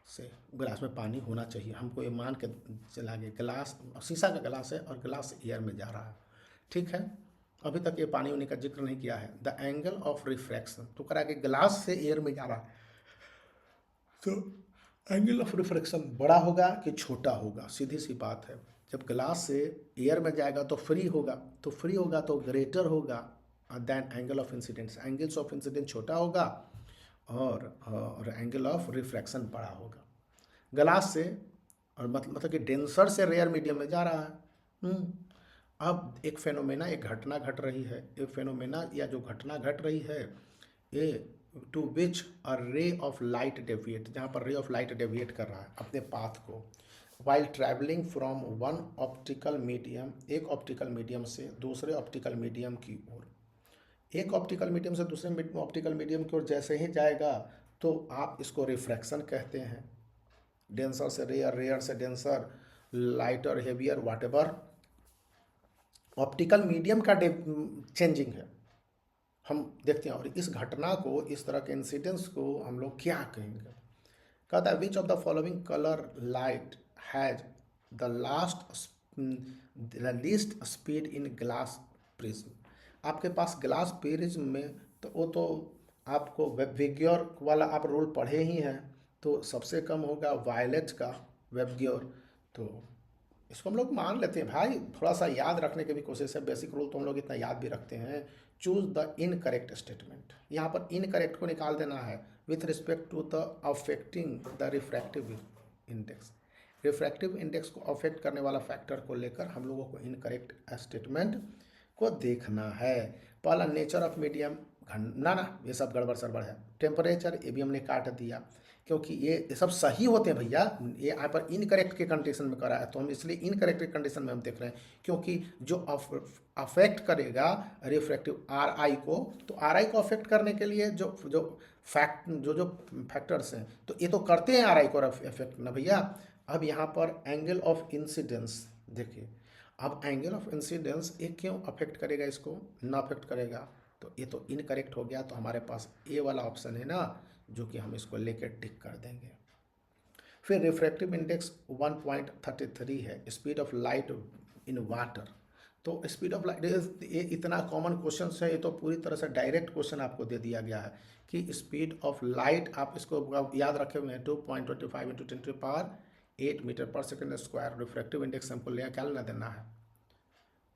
से। गिलास में पानी होना चाहिए, हमको ये मान के चला गया गिलास शीशा का गिलास है और गिलास एयर में जा रहा है, ठीक है। अभी तक ये पानी होने का जिक्र नहीं किया है। द एंगल ऑफ रिफ्रैक्शन, तो करा के गिलास से एयर में जा रहा है, तो एंगल ऑफ रिफ्रैक्शन बड़ा होगा कि छोटा होगा, सीधी सी बात है। जब ग्लास से एयर में जाएगा तो फ्री होगा, तो फ्री होगा तो ग्रेटर होगा than angle of incidence. Angles of incidence छोटा होगा और एंगल ऑफ रिफ्रैक्शन बड़ा होगा ग्लास से, और मतलब कि डेंसर से रेयर मीडियम में जा रहा है। अब एक फेनोमेना, एक घटना घट रही है, एक फेनोमेना या जो घटना घट रही है, ये to which a ray of light deviate, जहाँ पर रे ऑफ लाइट डेविएट कर रहा है अपने पाथ को, while travelling from one optical medium, एक ऑप्टिकल मीडियम से दूसरे ऑप्टिकल मीडियम की ओर। एक ऑप्टिकल मीडियम से दूसरे ऑप्टिकल मीडियम की ओर जैसे ही जाएगा तो आप इसको रिफ्रैक्शन कहते हैं। डेंसर से रेयर, रेयर से denser, lighter, heavier, whatever optical medium का चेंजिंग है, हम देखते हैं। और इस घटना को, इस तरह के इंसिडेंस को हम लोग क्या कहेंगे? कहता है which of the following colour light has the least speed in glass prism. आपके पास ग्लास प्रिज्म में तो वो तो आपको वेबग्योर वाला आप रूल पढ़े ही हैं, तो सबसे कम होगा वायलेट का वेबग्योर। तो इसको हम लोग मान लेते हैं भाई, थोड़ा सा याद रखने की भी कोशिश है, बेसिक रूल तो हम लोग इतना याद भी रखते हैं। चूज द इनकरेक्ट स्टेटमेंट, यहाँ पर इनकरेक्ट को निकाल देना है with respect to the affecting the refractive index. Refractive index को अफेक्ट करने वाला फैक्टर को लेकर हम लोगों को इनकरेक्ट स्टेटमेंट को देखना है। पहला नेचर ऑफ मीडियम, ना ये सब गड़बड़ सड़बड़ है। टेम्परेचर, ये भी हमने काट दिया क्योंकि ये सब सही होते हैं भैया, ये यहाँ पर इनकरेक्ट के कंडीशन में करा है, तो हम इसलिए इनकरेक्ट के कंडीशन में हम देख रहे हैं, क्योंकि जो अफेक्ट करेगा रिफ्रैक्टिव आर आई को, तो आर आई को अफेक्ट करने के लिए जो फैक्टर्स हैं, तो ये तो करते हैं आर आई को अफेक्ट ना भैया। अब यहाँ पर एंगल ऑफ इंसिडेंस देखिए, अब एंगल ऑफ इंसिडेंस ये क्यों अफेक्ट करेगा, इसको ना अफेक्ट करेगा, तो ये तो इनकरेक्ट हो गया। तो हमारे पास ए वाला ऑप्शन है ना, जो कि हम इसको लेकर टिक कर देंगे। फिर रिफ्रैक्टिव इंडेक्स 1.33 है, speed of light in water. तो स्पीड ऑफ लाइट, ये इतना कॉमन क्वेश्चन है, ये तो पूरी तरह से डायरेक्ट क्वेश्चन आपको दे दिया गया है कि स्पीड ऑफ लाइट, आप इसको याद रखे हुए हैं 2.25 × 10⁸ metre per second square. Refractive index हमको ले क्या लेना देना है,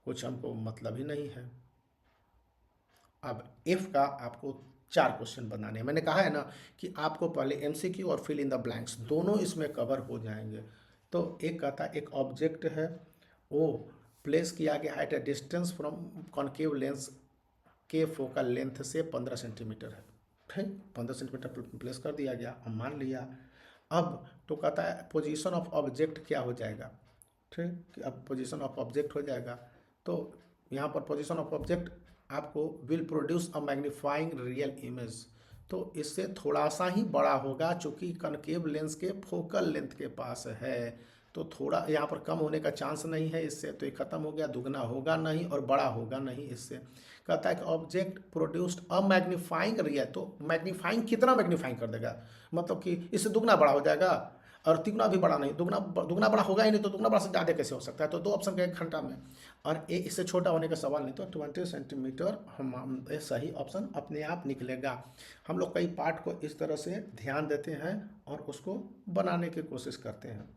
कुछ हमको मतलब ही नहीं है। अब इफ का आपको 4 क्वेश्चन बनाने हैं, मैंने कहा है ना कि आपको पहले एमसीक्यू और फिल इन द ब्लैंक्स दोनों इसमें कवर हो जाएंगे। तो एक कहता है एक ऑब्जेक्ट है, वो प्लेस किया गया है at a distance from concave lens के फोकल लेंथ से 15 सेंटीमीटर है, ठीक, 15 सेंटीमीटर प्लेस कर दिया गया, हम मान लिया। अब तो कहता है पोजीशन ऑफ ऑब्जेक्ट क्या हो जाएगा, ठीक, अब पोजीशन ऑफ ऑब्जेक्ट हो जाएगा। तो यहाँ पर पोजीशन ऑफ ऑब्जेक्ट आपको will produce a magnifying real image, तो इससे थोड़ा सा ही बड़ा होगा, चूँकि कनकेव लेंस के फोकल लेंथ के पास है, तो थोड़ा यहाँ पर कम होने का चांस नहीं है इससे, तो ये खत्म हो गया, दुगना होगा नहीं और बड़ा होगा नहीं इससे। कहता है कि object produced a magnifying real, तो मैग्नीफाइंग कितना मैग्नीफाइंग कर देगा, मतलब कि इससे दुगना बड़ा हो जाएगा। और तिगुना भी बड़ा नहीं, दुगना दुगना बड़ा होगा ही नहीं, तो दुगना बड़ा से ज़्यादा कैसे हो सकता है? तो दो ऑप्शन का एक घंटा में, और ए इससे छोटा होने का सवाल नहीं, तो 20 सेंटीमीटर ये सही ऑप्शन अपने आप निकलेगा। हम लोग कई पार्ट को इस तरह से ध्यान देते हैं और उसको बनाने की कोशिश करते हैं।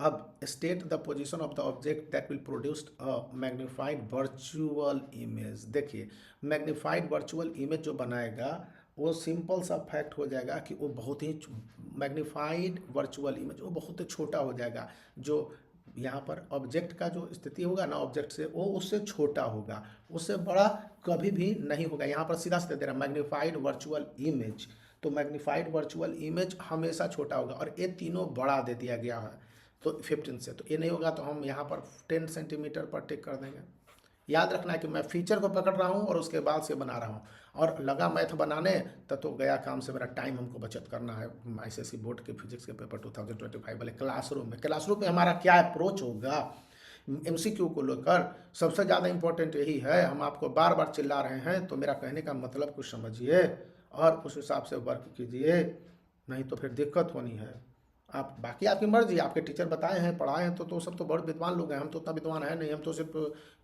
अब state the position of the object that will produce a magnified virtual image. देखिए, मैग्नीफाइड वर्चुअल इमेज जो बनाएगा वो सिंपल सा फैक्ट हो जाएगा कि वो बहुत ही मैग्नीफाइड वर्चुअल इमेज वो बहुत ही छोटा हो जाएगा। जो यहाँ पर ऑब्जेक्ट का जो स्थिति होगा ना, ऑब्जेक्ट से वो उससे छोटा होगा, उससे बड़ा कभी भी नहीं होगा। यहाँ पर सीधा सीधा दे रहा मैग्नीफाइड वर्चुअल इमेज, तो मैग्नीफाइड वर्चुअल इमेज हमेशा छोटा होगा, और ये तीनों बड़ा दे दिया गया है तो 15 से, तो ये नहीं होगा, तो हम यहाँ पर 10 सेंटीमीटर पर टिक कर देंगे। याद रखना है कि मैं फीचर को पकड़ रहा हूँ और उसके बाद से बना रहा हूँ, और लगा मैथ बनाने तब तो गया काम से, मेरा टाइम हमको बचत करना है। आईसीएसई बोर्ड के फिजिक्स के पेपर 2025 वाले क्लासरूम में हमारा क्या अप्रोच होगा एमसीक्यू को लेकर, सबसे ज़्यादा इंपॉर्टेंट यही है। हम आपको बार बार चिल्ला रहे हैं, तो मेरा कहने का मतलब कुछ समझिए और उस हिसाब से वर्क कीजिए, नहीं तो फिर दिक्कत होनी है। आप बाकी आपकी मर्जी, आपके टीचर बताए हैं, पढ़ाए हैं, तो सब तो बड़े विद्वान लोग हैं, हम तो उतना विद्वान है नहीं, हम तो सिर्फ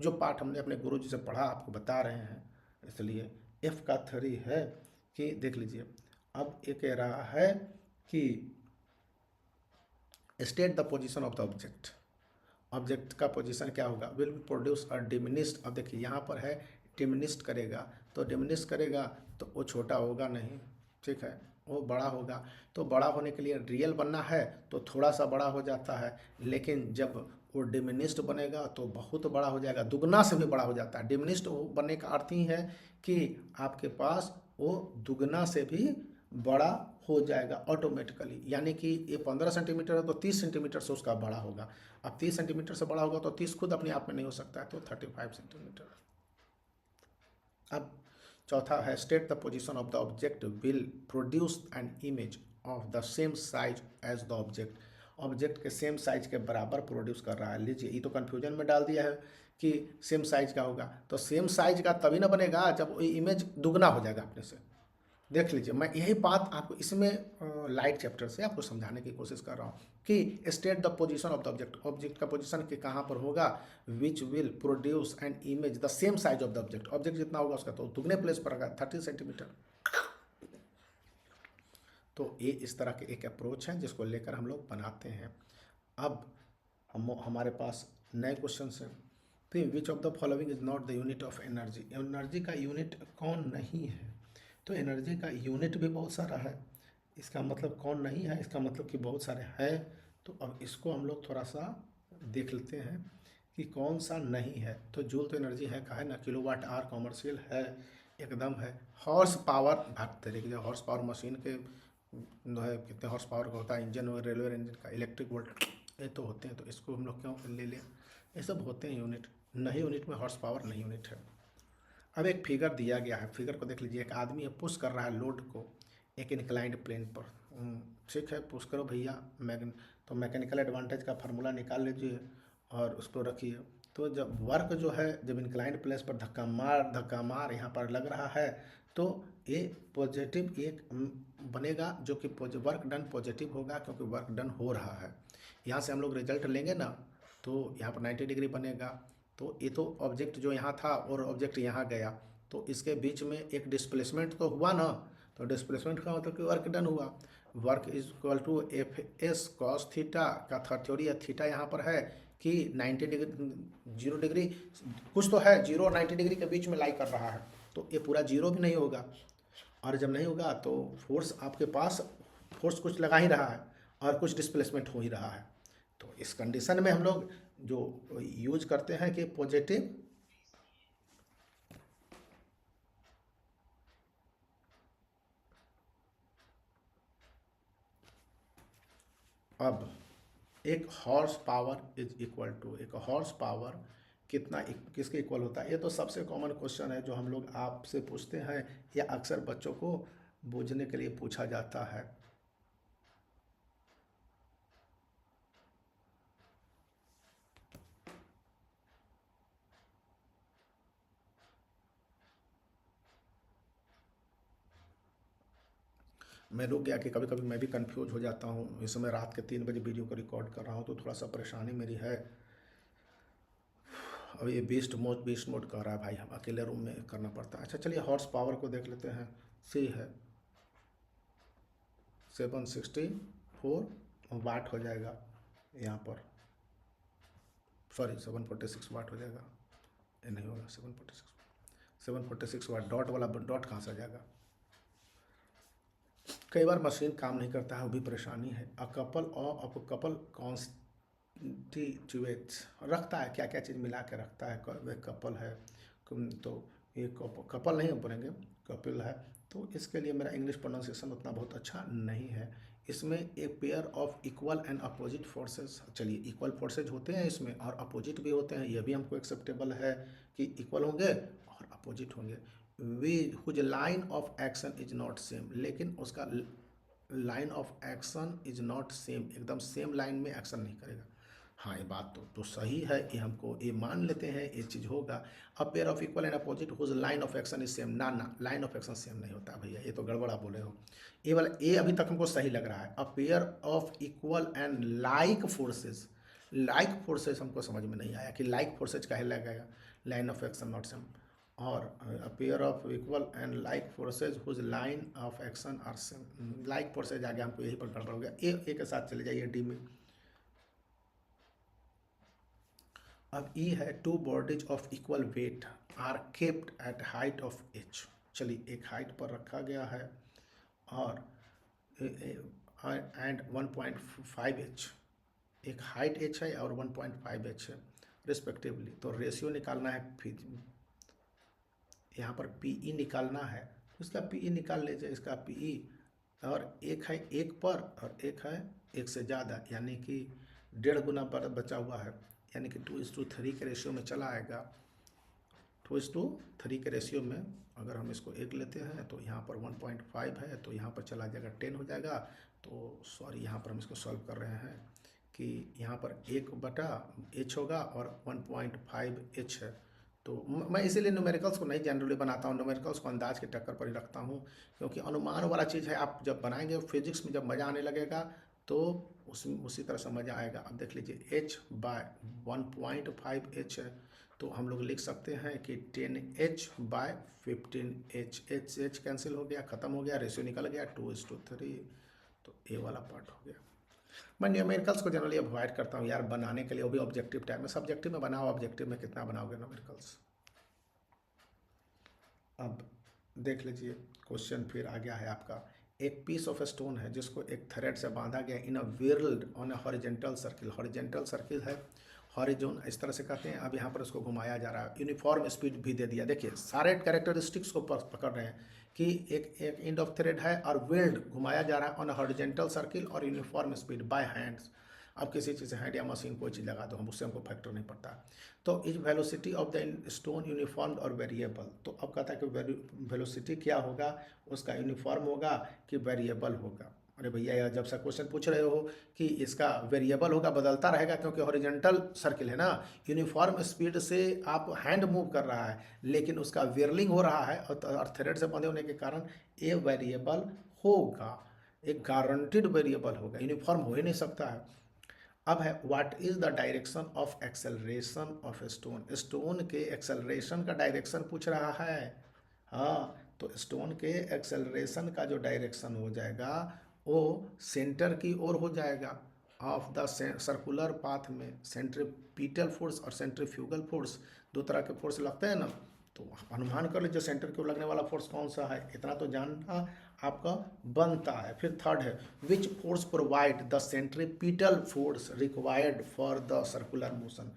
जो पाठ हमने अपने गुरु जी से पढ़ा आपको बता रहे हैं। इसलिए एफ का 3 है कि देख लीजिए। अब ये कह रहा है कि state the position of the object. Object का पोजीशन क्या होगा? Will produce a diminished. अब देखिए यहाँ पर है डिमिनिस्ड करेगा, तो डिमिनिस्ड करेगा तो वो छोटा होगा नहीं, ठीक है, वो बड़ा होगा। तो बड़ा होने के लिए रियल बनना है तो थोड़ा सा बड़ा हो जाता है, लेकिन जब वो डिमिनिस्ड बनेगा तो बहुत बड़ा हो जाएगा, दुगना से भी बड़ा हो जाता है। डिमिनिस्ड बनने का अर्थ ही है कि आपके पास वो दुगना से भी बड़ा हो जाएगा ऑटोमेटिकली, यानी कि ये 15 सेंटीमीटर है तो 30 सेंटीमीटर से उसका बड़ा होगा। अब 30 सेंटीमीटर से बड़ा होगा तो 30 खुद अपने आप में नहीं हो सकता है, तो 35 सेंटीमीटर। अब चौथा है state the position of the object will produce an image of the same size as the object. Object के सेम साइज के बराबर प्रोड्यूस कर रहा है। लीजिए, ये तो कन्फ्यूजन में डाल दिया है कि सेम साइज का होगा, तो सेम साइज का तभी ना बनेगा जब इमेज दुगना हो जाएगा अपने से। देख लीजिए, मैं यही बात आपको इसमें लाइट चैप्टर से आपको समझाने की कोशिश कर रहा हूँ कि state the position of the object. Object का पोजीशन के कहाँ पर होगा? Which will produce an image the same size of the object. Object जितना होगा उसका तो दुगने प्लेस पर होगा, 30 सेंटीमीटर। तो ये इस तरह के एक अप्रोच है जिसको लेकर हम लोग बनाते हैं। अब हमारे पास नए क्वेश्चन हैं। फिर which of the following is not the unit of energy. Energy का यूनिट कौन नहीं है? तो एनर्जी का यूनिट भी बहुत सारा है, इसका मतलब कौन नहीं है, इसका मतलब कि बहुत सारे हैं। तो अब इसको हम लोग थोड़ा सा देख लेते हैं कि कौन सा नहीं है। तो जूल तो एनर्जी है, कहा है ना, किलोवाट आवर कॉमर्शियल है, एकदम है। हॉर्स पावर, भाग तरीके से हॉर्स पावर मशीन के जो है कितने हॉर्स पावर का होता है, इंजन और रेलवे इंजन का, इलेक्ट्रिक वोल्ट, ये तो होते हैं, तो इसको हम लोग क्यों ले लें, ये सब होते हैं यूनिट। नहीं, यूनिट में हॉर्स पावर नहीं यूनिट है। अब एक फिगर दिया गया है, फिगर को देख लीजिए। एक आदमी पुश कर रहा है लोड को एक इंक्लाइंड प्लेन पर। ठीक है, पुश करो भैया। तो मैकेनिकल एडवांटेज का फार्मूला निकाल लीजिए और उसको रखिए। तो जब वर्क जो है, जब इंक्लाइंड प्लेन पर धक्का मार यहाँ पर लग रहा है, तो ये पॉजिटिव एक बनेगा, जो कि वर्क डन पॉजिटिव होगा, क्योंकि वर्क डन हो रहा है। यहाँ से हम लोग रिजल्ट लेंगे ना, तो यहाँ पर 90 डिग्री बनेगा। तो ये तो ऑब्जेक्ट जो यहाँ था और ऑब्जेक्ट यहाँ गया, तो इसके बीच में एक डिस्प्लेसमेंट तो हुआ ना। तो डिस्प्लेसमेंट का मतलब कि वर्क डन हुआ। Work is equal to F S cos theta का थ्योरी है। थीटा यहाँ पर है कि 90 डिग्री, 0 डिग्री कुछ तो है, 0 और 90 डिग्री के बीच में लाई कर रहा है, तो ये पूरा 0 भी नहीं होगा। और जब नहीं होगा तो फोर्स आपके पास, फोर्स कुछ लगा ही रहा है और कुछ डिस्प्लेसमेंट हो ही रहा है। तो इस कंडीशन में हम लोग जो यूज करते हैं कि पॉजिटिव, अब एक horse power is equal to, एक हॉर्स पावर कितना किसके इक्वल होता है? ये तो सबसे कॉमन क्वेश्चन है जो हम लोग आपसे पूछते हैं या अक्सर बच्चों को बूझने के लिए पूछा जाता है। मैं रुक गया कि कभी कभी मैं भी कंफ्यूज हो जाता हूँ। इस समय रात के 3 बजे वीडियो को रिकॉर्ड कर रहा हूँ, तो थोड़ा सा परेशानी मेरी है। अब ये बीस्ट मोड कह रहा है भाई, हम अकेले रूम में करना पड़ता है। अच्छा चलिए हॉर्स पावर को देख लेते हैं। सी है 764 वाट हो जाएगा यहाँ पर, सॉरी 746 वाट हो जाएगा, ये नहीं होगा 746 वाट। डॉट वाला डॉट कहाँ से आ जाएगा? कई बार मशीन काम नहीं करता है, वो भी परेशानी है। अ कपल कॉन्स्टिट्यूएंट्स रखता है, क्या क्या चीज़ मिला के रखता है। वे कपल है, तो ये कपल नहीं बोलेंगे, कपिल है। तो इसके लिए मेरा इंग्लिश प्रोनाउंसिएशन उतना बहुत अच्छा नहीं है। इसमें एक pair of equal and opposite forces, चलिए इक्वल फोर्सेज होते हैं इसमें और अपोजिट भी होते हैं, ये भी हमको एक्सेप्टेबल है कि इक्वल होंगे और अपोजिट होंगे। We whose line of action is not same, लेकिन उसका line of action is not same, एकदम सेम लाइन में एक्शन नहीं करेगा। हाँ ये बात तो सही है, ये हमको ये मान लेते हैं, ये चीज़ होगा। A pair of equal and opposite whose line of action is same, ना लाइन ऑफ एक्शन सेम नहीं होता भैया, ये तो गड़बड़ा बोले हो। ये वाला ए अभी तक हमको सही लग रहा है। अ pair of equal and like forces, like forces हमको समझ में नहीं आया कि लाइक फोर्सेज काहे लगेगा, line of action not same. और a pair of equal and like forces whose line of action are same, like forces आ गया, हमको यही पर गड़बड़ हो गया। ए के साथ चले जाइए डी में। अब ई है two bodies of equal weight are kept at height of H, चलिए एक हाइट पर रखा गया है और एंड 1.5 एच, एक हाइट एच है और 1.5 एच है रिस्पेक्टिवली। तो रेशियो निकालना है, यहाँ पर पी ई निकालना है, इसका पी ई निकाल लीजिए, इसका पी ई। और एक है एक पर और एक है एक से ज़्यादा, यानी कि 1.5 गुना पर बचा हुआ है, यानी कि 2:3 के रेशियो में चला आएगा। 2:3 के रेशियो में अगर हम इसको एक लेते हैं तो यहाँ पर 1.5 है, तो यहाँ पर चला जाएगा 10 हो जाएगा। तो सॉरी यहाँ पर हम इसको सॉल्व कर रहे हैं कि यहाँ पर 1/h होगा और 1.5h है। तो मैं इसीलिए न्यूमेरिकल्स को नहीं जनरली बनाता हूँ, न्यूमेरिकल्स को अंदाज के टक्कर पर ही रखता हूँ, क्योंकि अनुमान वाला चीज़ है। आप जब बनाएंगे फिजिक्स में, जब मज़ा आने लगेगा तो उसी तरह से मज़ा आएगा। अब देख लीजिए h/1.5h है, तो हम लोग लिख सकते हैं कि 10h/15h, h कैंसिल हो गया, ख़त्म हो गया, रेशियो निकल गया 2:3। तो ये वाला पार्ट हो गया। मैं न्यूमेरिकल्स को जनरली अवॉइड करता हूँ यार बनाने के लिए, वो भी ऑब्जेक्टिव टाइम में। सब्जेक्टिव में बनाओ, ऑब्जेक्टिव में कितना बनाओगे न्यूमेरिकल्स। अब देख लीजिए क्वेश्चन फिर आ गया है आपका। एक पीस ऑफ स्टोन है जिसको एक थ्रेड से बांधा गया in a whirled on a horizontal circle, horizontal circle है, हॉरिजोन इस तरह से कहते हैं। अब यहाँ पर उसको घुमाया जा रहा है, यूनिफॉर्म स्पीड भी दे दिया। देखिए सारे कैरेक्टरिस्टिक्स को पकड़ रहे हैं कि एक एंड ऑफ थ्रेड है और वेल्ड घुमाया जा रहा है ऑन अ हॉरिजेंटल सर्किल और यूनिफॉर्म स्पीड बाय हैंड्स। अब किसी चीज़ से हैंड या मशीन कोई चीज़ लगा दो, हम उससे हमको फैक्टर नहीं पड़ता। तो is velocity of the stone uniform और वेरिएबल। तो अब कहता है कि वेलोसिटी क्या होगा, उसका यूनिफॉर्म होगा कि वेरिएबल होगा। अरे भैया जब से क्वेश्चन पूछ रहे हो कि इसका वेरिएबल होगा, बदलता रहेगा, क्योंकि हॉरिजॉन्टल सर्किल है ना, यूनिफॉर्म स्पीड से आप हैंड मूव कर रहा है, लेकिन उसका व्हिर्लिंग हो रहा है और थ्रेड से बंधे होने के कारण ये वेरिएबल होगा, एक गारंटीड वेरिएबल होगा, यूनिफॉर्म हो ही नहीं सकता है। अब है what is the direction of acceleration of stone, stone के एक्सेलरेशन का डायरेक्शन पूछ रहा है। हाँ तो स्टोन के एक्सेलरेशन का जो डायरेक्शन हो जाएगा वो सेंटर की ओर हो जाएगा ऑफ द सर्कुलर पाथ में। सेंट्रीपिटल फोर्स और सेंट्रीफ्यूगल फोर्स, दो तरह के फोर्स लगते हैं ना, तो अनुमान कर लीजिए सेंटर की ओर लगने वाला फोर्स कौन सा है, इतना तो जानना आपका बनता है। फिर थर्ड है which force provide the centripetal force required for the circular motion,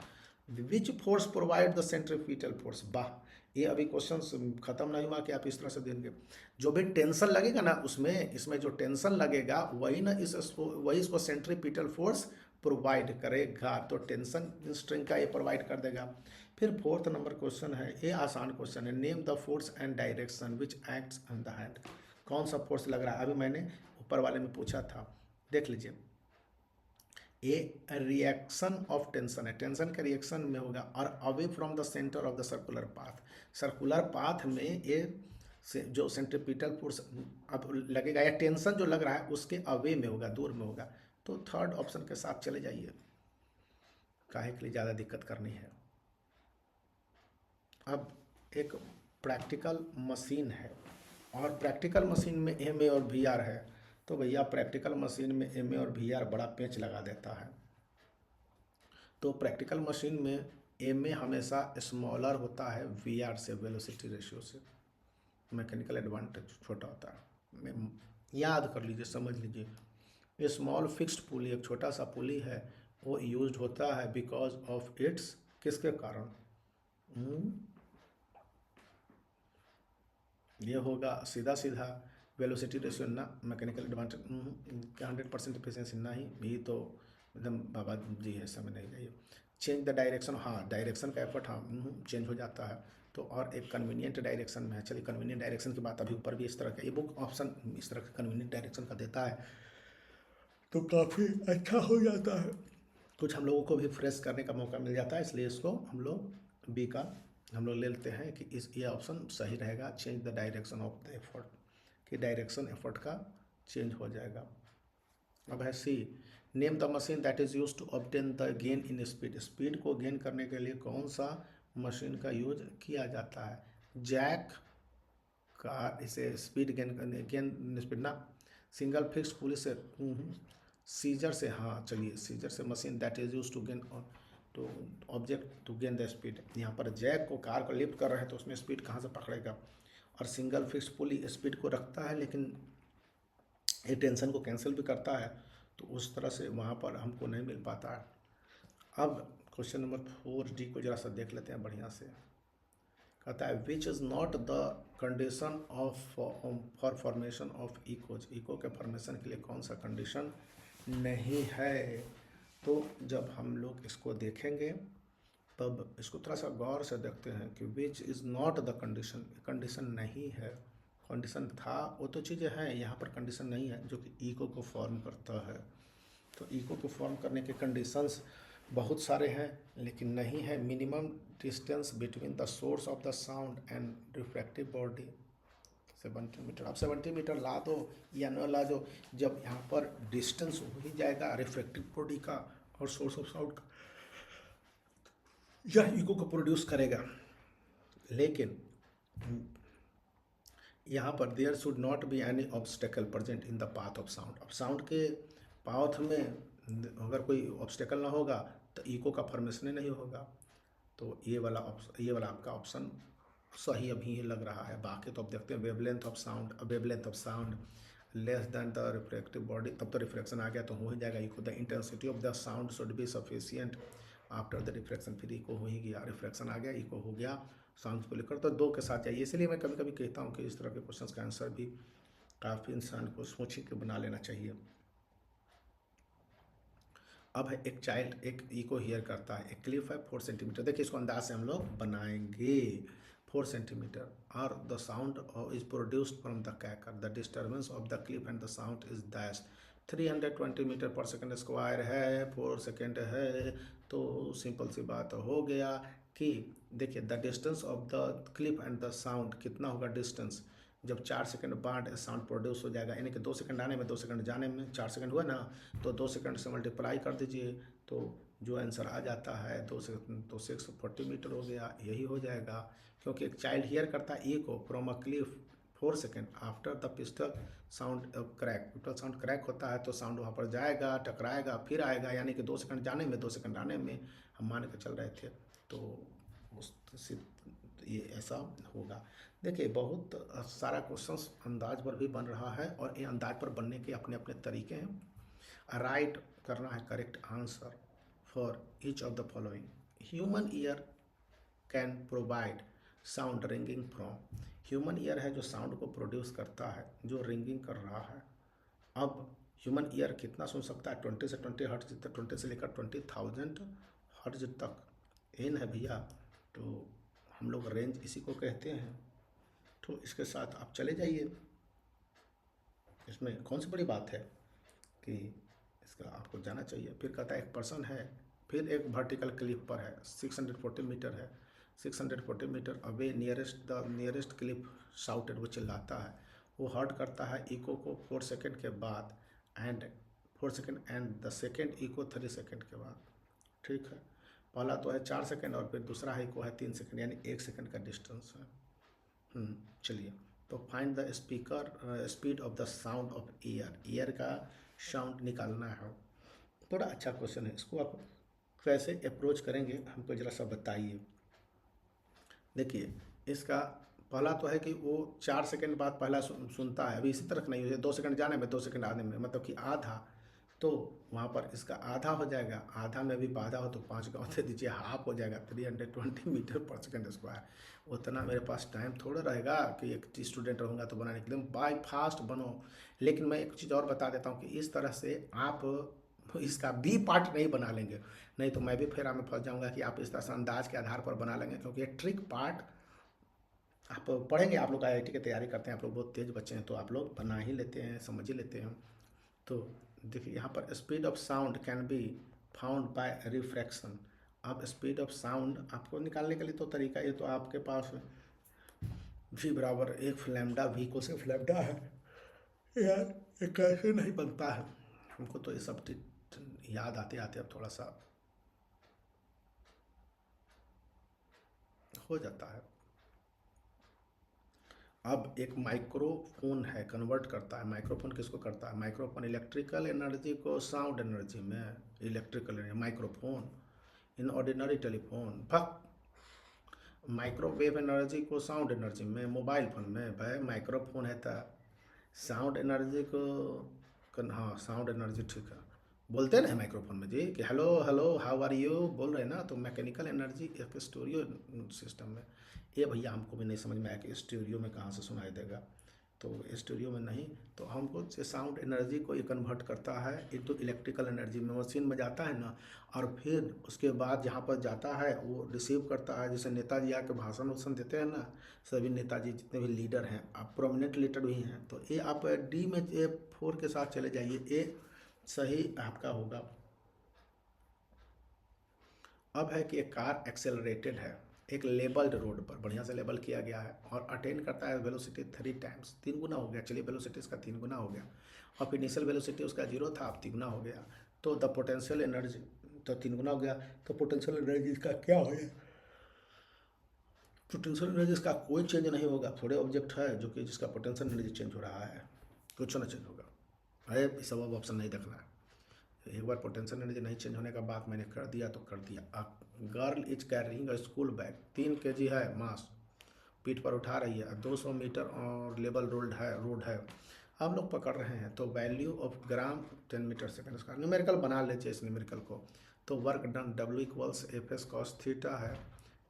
which force provide the centripetal force. वाह, ये अभी क्वेश्चन खत्म नहीं हुआ कि आप इस तरह से देंगे। जो भी टेंशन लगेगा ना उसमें, इसमें जो टेंशन लगेगा वही ना वही इसको सेंट्रीपिटल फोर्स प्रोवाइड करेगा, तो टेंशन स्ट्रिंग का ये प्रोवाइड कर देगा। फिर फोर्थ नंबर क्वेश्चन है, ये आसान क्वेश्चन है, name the force and direction which acts on the hand. कौन सा फोर्स लग रहा है, अभी मैंने ऊपर वाले में पूछा था, देख लीजिए। ए रिएक्शन ऑफ टेंशन है, टेंशन का रिएक्शन में होगा और away from the centre of the circular path, circular path में ये से जो सेंट्रीपिटल फोर्स अब लगेगा या टेंशन जो लग रहा है उसके अवे में होगा, दूर में होगा। तो थर्ड ऑप्शन के साथ चले जाइए, काहे के लिए ज़्यादा दिक्कत करनी है। अब एक प्रैक्टिकल मशीन है और प्रैक्टिकल मशीन में एम ए और वी आर है, तो भैया प्रैक्टिकल मशीन में एम ए और वी आर बड़ा पेंच लगा देता है। तो प्रैक्टिकल मशीन में एम ए हमेशा स्मॉलर होता है वी आर से, वेलोसिटी रेशियो से। मैकेनिकल एडवांटेज छोटा होता है, याद कर लीजिए, समझ लीजिए। ये स्मॉल फिक्स्ड पुली, एक छोटा सा पुली है, वो यूज्ड होता है बिकॉज ऑफ इट्स, किसके कारण, ये होगा सीधा सीधा वेलोसिटी रेशियो ना, मैकेनिकल एडवांटेज 100% एफिशिएंसी नहीं, भी तो एकदम बाबा जी है, समझ नहीं जाइए। चेंज द डायरेक्शन, हाँ डायरेक्शन का एफर्ट हाँ चेंज हो जाता है, तो और एक कन्वीनियंट डायरेक्शन में है। चलिए कन्वीनियंट डायरेक्शन की बात अभी ऊपर भी इस तरह का ये बुक ऑप्शन इस तरह का कन्वीनियंट डायरेक्शन का देता है, तो काफ़ी अच्छा हो जाता है, कुछ हम लोगों को भी फ्रेश करने का मौका मिल जाता है, इसलिए इसको हम लोग बी का हम लोग ले लेते हैं कि इस ये ऑप्शन सही रहेगा। Change the direction of the effort, कि डायरेक्शन एफर्ट का चेंज हो जाएगा। अब है C, name the machine that is use to obtain the gain in speed, speed को गेन करने के लिए कौन सा मशीन का यूज किया जाता है। जैक का, इसे स्पीड गेन स्पीड ना, सिंगल फिक्स पुलिस से, सीजर से, हाँ चलिए सीजर से machine that is use to gain to object to gain the speed. यहाँ पर जैक को, कार को लिफ्ट कर रहे हैं तो उसमें स्पीड कहाँ से पकड़ेगा, और सिंगल फिक्स पुली स्पीड को रखता है लेकिन ये टेंशन को कैंसिल भी करता है, तो उस तरह से वहाँ पर हमको नहीं मिल पाता है। अब क्वेश्चन नंबर 4D को जरा सा देख लेते हैं बढ़िया से। कहता है which is not the condition of for formation of echoes, echo के फॉर्मेशन के लिए कौन सा कंडीशन नहीं है। तो जब हम लोग इसको देखेंगे तब इसको थोड़ा सा गौर से देखते हैं कि विच is not the condition, condition नहीं है, कंडीशन था वो तो चीज़ें हैं, यहाँ पर कंडीशन नहीं है जो कि इको को फॉर्म करता है। तो इको को फॉर्म करने के कंडीशंस बहुत सारे हैं, लेकिन नहीं है minimum distance between the source of the sound and refractive body 70 metre. अब 70 मीटर ला दो या न ला दो, जब यहाँ पर डिस्टेंस हो ही जाएगा रिफ्रैक्टिव बॉडी का और सोर्स ऑफ साउंड का, यह इको को प्रोड्यूस करेगा। लेकिन यहाँ पर there should not be any obstacle present in the path of sound. अब साउंड के पाथ में अगर कोई ऑब्स्टेकल ना होगा तो इको का फॉर्मेशन ही नहीं होगा। तो ये वाला आपका ऑप्शन सही अभी लग रहा है। बाकी तो अब देखते हैं wavelength of sound, wavelength of sound less than the refractive body, तब तो रिफ्रैक्शन आ गया तो हो ही जाएगा echo. The intensity of the sound should be sufficient after the refraction, फिर इको हो ही गया, रिफ्रैक्शन आ गया, इको हो गया, साउंड को लेकर तो 2 के साथ चाहिए। इसलिए मैं कभी कभी कहता हूँ कि इस तरह के क्वेश्चन का आंसर भी काफ़ी इंसान को सोच के बना लेना चाहिए। अब है एक चाइल्ड एक इको हियर करता है, एक क्लिफ है 4 सेंटीमीटर, देखिए इसको अंदाज से हम लोग बनाएंगे 4 सेंटीमीटर, और the sound is produced from the cracker, the disturbance of the cliff and the sound is dash 320 metre per second square है, 4 सेकेंड है। तो सिंपल सी बात हो गया कि देखिए the distance of the cliff and the sound कितना होगा डिस्टेंस, जब 4 सेकंड बाद साउंड प्रोड्यूस हो जाएगा, यानी कि 2 सेकंड आने में 2 सेकंड जाने में 4 सेकंड हुआ ना, तो 2 सेकंड से मल्टीप्लाई कर दीजिए तो जो आंसर आ जाता है 2 सेकंड तो 640 मीटर हो गया, यही हो जाएगा। क्योंकि एक चाइल्ड हियर करता है eco from a cliff 4 second after the pistol sound crack, pistol sound crack होता है तो साउंड वहाँ पर जाएगा, टकराएगा, फिर आएगा, यानी कि 2 सेकंड जाने में 2 सेकंड आने में हम मान के चल रहे थे, तो ये ऐसा होगा। देखिए बहुत सारा क्वेश्चंस अंदाज पर भी बन रहा है और ये अंदाज पर बनने के अपने अपने तरीके हैं। राइट करना है correct answer for each of the following. Human ear can provide sound ringing from, human ear है जो साउंड को प्रोड्यूस करता है, जो रिंगिंग कर रहा है। अब ह्यूमन ईयर कितना सुन सकता है, 20 से 20 हर्ट्ज तक, 20 से लेकर 20,000 हर्ट्ज तक एन है भैया, तो हम लोग रेंज इसी को कहते हैं। तो इसके साथ आप चले जाइए, इसमें कौन सी बड़ी बात है कि इसका आपको जाना चाहिए। फिर कहता है एक पर्सन है, फिर एक वर्टिकल क्लिफ पर है 640 मीटर है, 640 metre away nearest cliff shouted, वो चिल्लाता है। वो हर्ट करता है इको को 4 सेकेंड के बाद and 4 second and the second echo 3 second के बाद। ठीक है, पहला तो है 4 सेकेंड और फिर दूसरा है इको है 3 सेकेंड, यानी 1 सेकेंड का डिस्टेंस है। चलिए, तो find the speaker speed of the sound of year का साउंड निकालना है। थोड़ा अच्छा क्वेश्चन है, इसको आप कैसे अप्रोच करेंगे हमको ज़रा सा बताइए। देखिए, इसका पहला तो है कि वो 4 सेकंड बाद पहला सुनता है, अभी इसी तरह नहीं हो, 2 सेकंड जाने में 2 सेकंड आने में, मतलब कि आधा, तो वहाँ पर इसका आधा हो जाएगा। आधा में भी आधा हो तो 5 का दे दीजिए, हाफ हो जाएगा 320 मीटर पर सेकंड स्क्वायर। उतना मेरे पास टाइम थोड़ा रहेगा कि एक स्टूडेंट रहूँगा तो बनाने के लिए बाय फास्ट बनो। लेकिन मैं एक चीज़ और बता देता हूँ कि इस तरह से आप इसका बी पार्ट नहीं बना लेंगे, नहीं तो मैं भी फेरा में फंस जाऊँगा कि आप इस तरह से अंदाज के आधार पर बना लेंगे, क्योंकि ये ट्रिक पार्ट आप पढ़ेंगे। आप लोग IIT की तैयारी करते हैं, आप लोग बहुत तेज़ बच्चे हैं, तो आप लोग बना ही लेते हैं, समझ ही लेते हैं। तो देखिए यहाँ पर speed of sound can be found by refraction. अब स्पीड ऑफ साउंड आपको निकालने के लिए तो तरीका ये तो आपके पास v बराबर 1 लैम्डा, v को सिर्फ लैम्डा है यार, ये कैसे नहीं बनता है। हमको तो ये सब याद आते आते अब थोड़ा सा हो जाता है। अब एक माइक्रोफोन है, कन्वर्ट करता है। माइक्रोफोन किसको करता है? माइक्रोफोन इलेक्ट्रिकल एनर्जी को साउंड एनर्जी में, electrical microphone in ordinary telephone, microwave energy को साउंड एनर्जी में, मोबाइल फोन में। भाई माइक्रोफोन है तो साउंड एनर्जी को हाँ साउंड एनर्जी ठीक है, बोलते ना माइक्रोफोन में जी कि hello hello how are you बोल रहे हैं ना, तो मैकेनिकल एनर्जी एक स्टूडियो सिस्टम में। ये भैया हमको भी नहीं समझ में आया कि स्टूडियो में कहाँ से सुनाई देगा, तो स्टूडियो में नहीं, तो हमको साउंड एनर्जी को ये कन्वर्ट करता है इनटू इलेक्ट्रिकल एनर्जी में, मशीन में जाता है ना, और फिर उसके बाद जहाँ पर जाता है वो रिसीव करता है। जैसे नेताजी आके भाषण वाषण देते हैं ना, सभी नेताजी जितने भी लीडर हैं, आप प्रोमिनेंट लीडर भी हैं, तो ये आप डी में A4 के साथ चले जाइए, ए सही आपका होगा। अब है कि एक कार एक्सेलरेटेड है एक लेबल्ड रोड पर, बढ़िया से लेबल किया गया है, और अटेन करता है वेलोसिटी 3 टाइम्स, 3 गुना हो गया। चलिए वेलोसिटी इसका 3 गुना हो गया, और फिर इनिशियल वेलोसिटी उसका 0 था, अब 3 गुना हो गया, तो द पोटेंशियल एनर्जी तो 3 गुना हो गया, तो पोटेंशियल एनर्जी इसका क्या हो गया? पोटेंशियल एनर्जी इसका कोई चेंज नहीं होगा। थोड़े ऑब्जेक्ट है जो कि जिसका पोटेंशियल एनर्जी चेंज हो रहा है, कुछ ना चेंज होगा। अरे सब अब ऑप्शन नहीं देखना है, एक बार पोटेंशियल एनर्जी नहीं चेंज होने का बात मैंने कर दिया तो कर दिया। Girl is carrying a school bag, 3 kg है मास, पीठ पर उठा रही है, 200 मीटर और लेबल रोड है, हम लोग पकड़ रहे हैं। तो value of gram 10 metre second square, numerical बना लीजिए इस न्यूमेरिकल को। तो work done W = Fs cos theta है,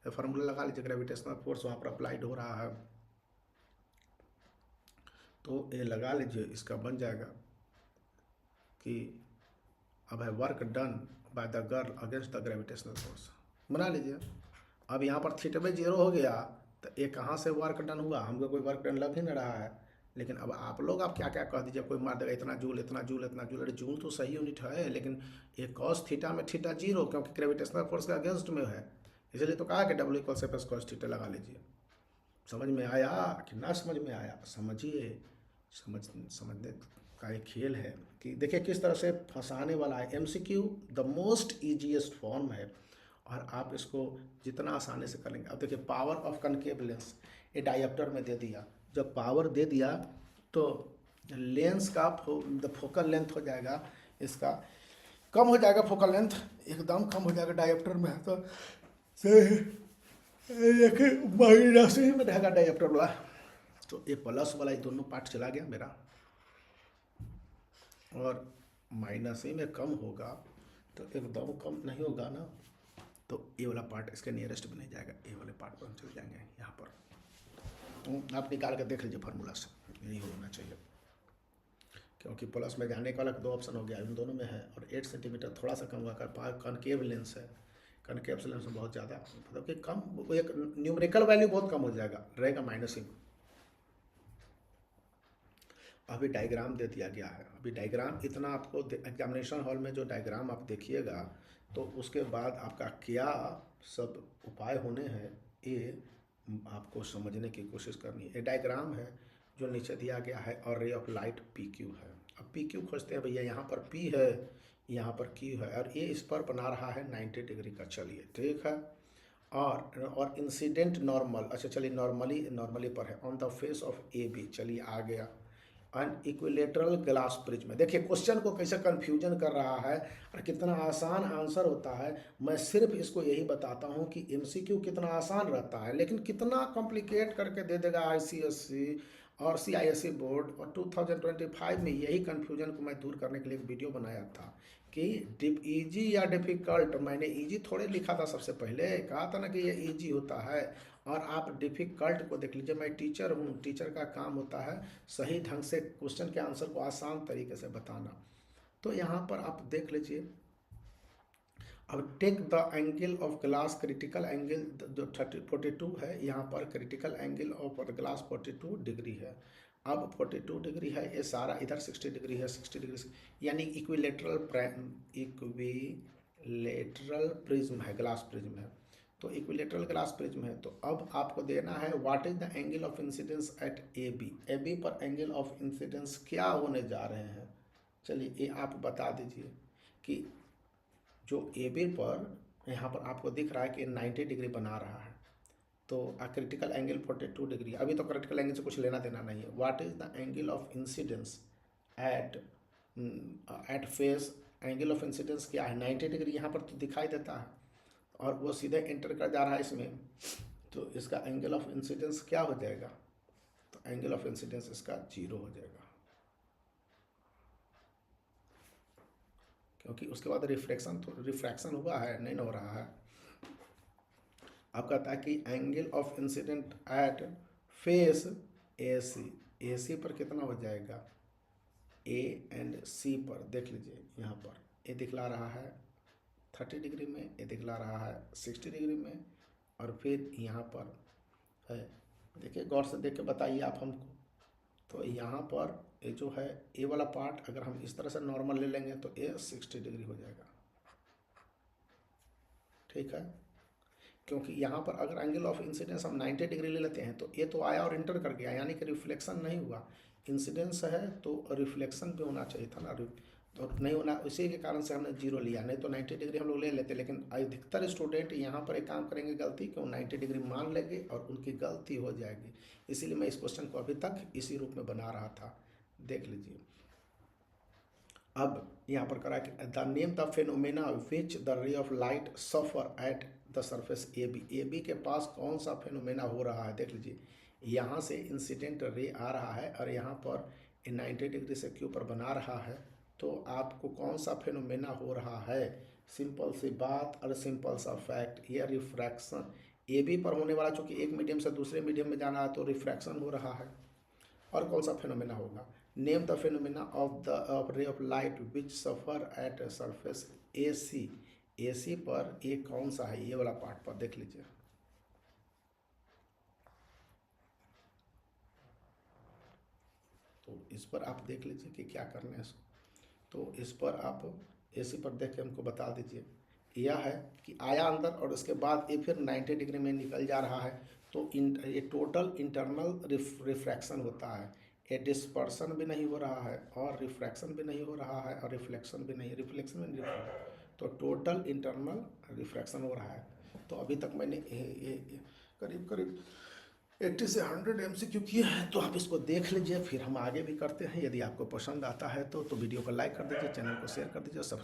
फार्मूला लगा लीजिए, ग्रेविटेशनल फोर्स वहाँ पर अप्लाइड हो रहा है, तो ये लगा लीजिए, इसका बन जाएगा कि अब है work done by the girl against the gravitational force, बना लीजिए। अब यहाँ पर थीटा में 0 हो गया, तो ये कहाँ से वर्क डन हुआ? हमको कोई वर्क डन लग ही नहीं रहा है। लेकिन अब आप लोग आप क्या क्या कह दीजिए, कोई मार देगा इतना जूल इतना जूल इतना जूल, अरे जूल तो सही यूनिट है, लेकिन ये कॉस थीटा में थीटा 0, क्योंकि ग्रेविटेशनल फोर्स के अगेंस्ट में है, इसलिए तो कहा कि W = Fs cos थीटा लगा लीजिए। समझ में आया कि ना समझ में आया? समझिए, समझने का एक खेल है कि देखिए किस तरह से फंसाने वाला है। MCQ the most easiest form है, और आप इसको जितना आसानी से कर लेंगे। अब देखिए पावर ऑफ कनकेव लेंस, ये डायोप्टर में दे दिया, जब पावर दे दिया तो लेंस का द फोकल लेंथ हो जाएगा, इसका कम हो जाएगा, फोकल लेंथ एकदम कम हो जाएगा डायोप्टर में, तो देखिए माइनस ही में रहेगा डायोप्टर वाला, तो ये प्लस वाला ये दोनों पार्ट चला गया मेरा, और माइनस ही में कम होगा तो एकदम कम नहीं होगा ना, तो ये वाला पार्ट इसके नियरेस्ट में नहीं जाएगा, ये वाले पार्ट पर हम चल जाएंगे यहाँ पर। तो आप निकाल के देख लीजिए फार्मूला से, यही होना चाहिए, क्योंकि प्लस में जाने का अलग 2 ऑप्शन हो गया, इन दोनों में है, और 8 सेंटीमीटर थोड़ा सा कम हुआ कर, कनकेव लेंस है, कनकेव लेंस में बहुत ज़्यादा मतलब कि कम, एक न्यूमेरिकल वैल्यू बहुत कम हो जाएगा, रहेगा माइनस ही। अभी डायग्राम दे दिया गया है, अभी डायग्राम इतना आपको एग्जामिनेशन हॉल में जो डायग्राम आप देखिएगा, तो उसके बाद आपका क्या सब उपाय होने हैं ये आपको समझने की कोशिश करनी है। ये डायग्राम है जो नीचे दिया गया है और रे ऑफ लाइट पी क्यू है। अब पी क्यू खोजते हैं भैया, यहाँ पर पी है, यहाँ पर क्यू है और ये इस पर बना रहा है 90 डिग्री का। चलिए ठीक है। और इंसिडेंट नॉर्मल, अच्छा चलिए नॉर्मली पर है on the face of A B. चलिए आ गया एन इक्विलेटरल ग्लास प्रिज्म। देखिए क्वेश्चन को कैसे कंफ्यूजन कर रहा है और कितना आसान आंसर होता है। मैं सिर्फ इसको यही बताता हूँ कि एमसीक्यू कितना आसान रहता है, लेकिन कितना कॉम्प्लिकेट करके दे देगा आईसीएसई और सीआईएसई बोर्ड। और 2025 में यही कन्फ्यूजन को मैं दूर करने के लिए एक वीडियो बनाया था कि इजी या डिफ़िकल्ट। मैंने इजी थोड़े लिखा था, सबसे पहले कहा था ना कि ये इजी होता है और आप डिफ़िकल्ट को देख लीजिए। मैं टीचर हूँ, टीचर का काम होता है सही ढंग से क्वेश्चन के आंसर को आसान तरीके से बताना। तो यहाँ पर आप देख लीजिए। अब take the angle of glass, critical angle जो 42 है, यहाँ पर critical angle of glass 42 degree है। अब 42 डिग्री है, ये सारा इधर 60 डिग्री है, 60 डिग्री यानी इक्विलेटरल प्रिज्म है, ग्लास प्रिज्म है। तो इक्विलेटरल ग्लास प्रिज्म है। तो अब आपको देना है what is the angle of incidence at A B. A B पर एंगल ऑफ इंसिडेंस क्या होने जा रहे हैं। चलिए ये आप बता दीजिए कि जो ए बी पर यहाँ पर आपको दिख रहा है कि 90 डिग्री बना रहा है, तो क्रिटिकल एंगल 42 डिग्री। अभी तो क्रिटिकल एंगल से कुछ लेना देना नहीं है। What is the angle of incidence at face. Angle of incidence क्या है, 90 डिग्री यहाँ पर तो दिखाई देता है और वो सीधे एंटर कर जा रहा है इसमें। तो इसका एंगल ऑफ इंसिडेंस क्या हो जाएगा, तो एंगल ऑफ इंसिडेंस इसका 0 हो जाएगा, क्योंकि उसके बाद रिफ्रैक्शन हुआ है, नहीं हो रहा है। अब कहता है कि angle of incident at face A C. A C पर कितना हो जाएगा, ए एंड सी पर देख लीजिए। यहाँ पर ए दिखला रहा है 30 डिग्री में, ये दिखला रहा है 60 डिग्री में, और फिर यहाँ पर है, देखिए गौर से देख के बताइए आप हमको। तो यहाँ पर ये जो है ए वाला पार्ट अगर हम इस तरह से नॉर्मल ले लेंगे तो ए 60 डिग्री हो जाएगा, ठीक है। क्योंकि यहाँ पर अगर एंगल ऑफ इंसिडेंस हम 90 डिग्री ले लेते हैं तो ये तो आया और इंटर कर गया, यानी कि रिफ्लेक्शन नहीं हुआ। इंसिडेंस है तो रिफ्लेक्शन भी होना चाहिए था ना, तो नहीं होना, इसी के कारण से हमने 0 लिया। नहीं तो 90 डिग्री हम लोग ले लेते, लेकिन अधिकतर स्टूडेंट यहाँ पर एक काम करेंगे गलती, क्यों 90 डिग्री मान लेंगे और उनकी गलती हो जाएगी। इसीलिए मैं इस क्वेश्चन को अभी तक इसी रूप में बना रहा था, देख लीजिए। अब यहाँ पर करा कि the name the phenomena which the ray of light suffer at the surface A B. A B के पास कौन सा फेनोमेना हो रहा है, देख लीजिए। यहाँ से इंसिडेंट रे आ रहा है और यहाँ पर 90 डिग्री से क्यू पर बना रहा है, तो आपको कौन सा फेनोमेना हो रहा है। सिंपल सी बात और सिंपल सा फैक्ट, ये रिफ्रैक्शन ए बी पर होने वाला, चूँकि एक मीडियम से दूसरे मीडियम में जाना है तो रिफ्रैक्शन हो रहा है। और कौन सा फेनोमेना होगा, name the phenomena of ray of light which suffer at surface A C. A C पर ये कौन सा है, ये वाला पार्ट पर देख लीजिए। तो इस पर आप देख लीजिए कि क्या करना है इसको। तो इस पर आप ए सी पर देख के हमको बता दीजिए। यह है कि आया अंदर और उसके बाद ये फिर 90 डिग्री में निकल जा रहा है, तो ये टोटल इंटरनल रिफ्रैक्शन होता है। ये डिस्पर्सन भी नहीं हो रहा है और रिफ्रैक्शन भी नहीं हो रहा है और रिफ्लेक्शन भी नहीं, रिफ्लेक्शन भी नहीं, तो टोटल इंटरनल रिफ्रैक्शन हो रहा है। तो अभी तक मैंने करीब करीब 80 से 100 MCQ किए हैं, तो आप इसको देख लीजिए, फिर हम आगे भी करते हैं। यदि आपको पसंद आता है तो वीडियो को लाइक कर दीजिए, चैनल को शेयर कर दीजिए, सब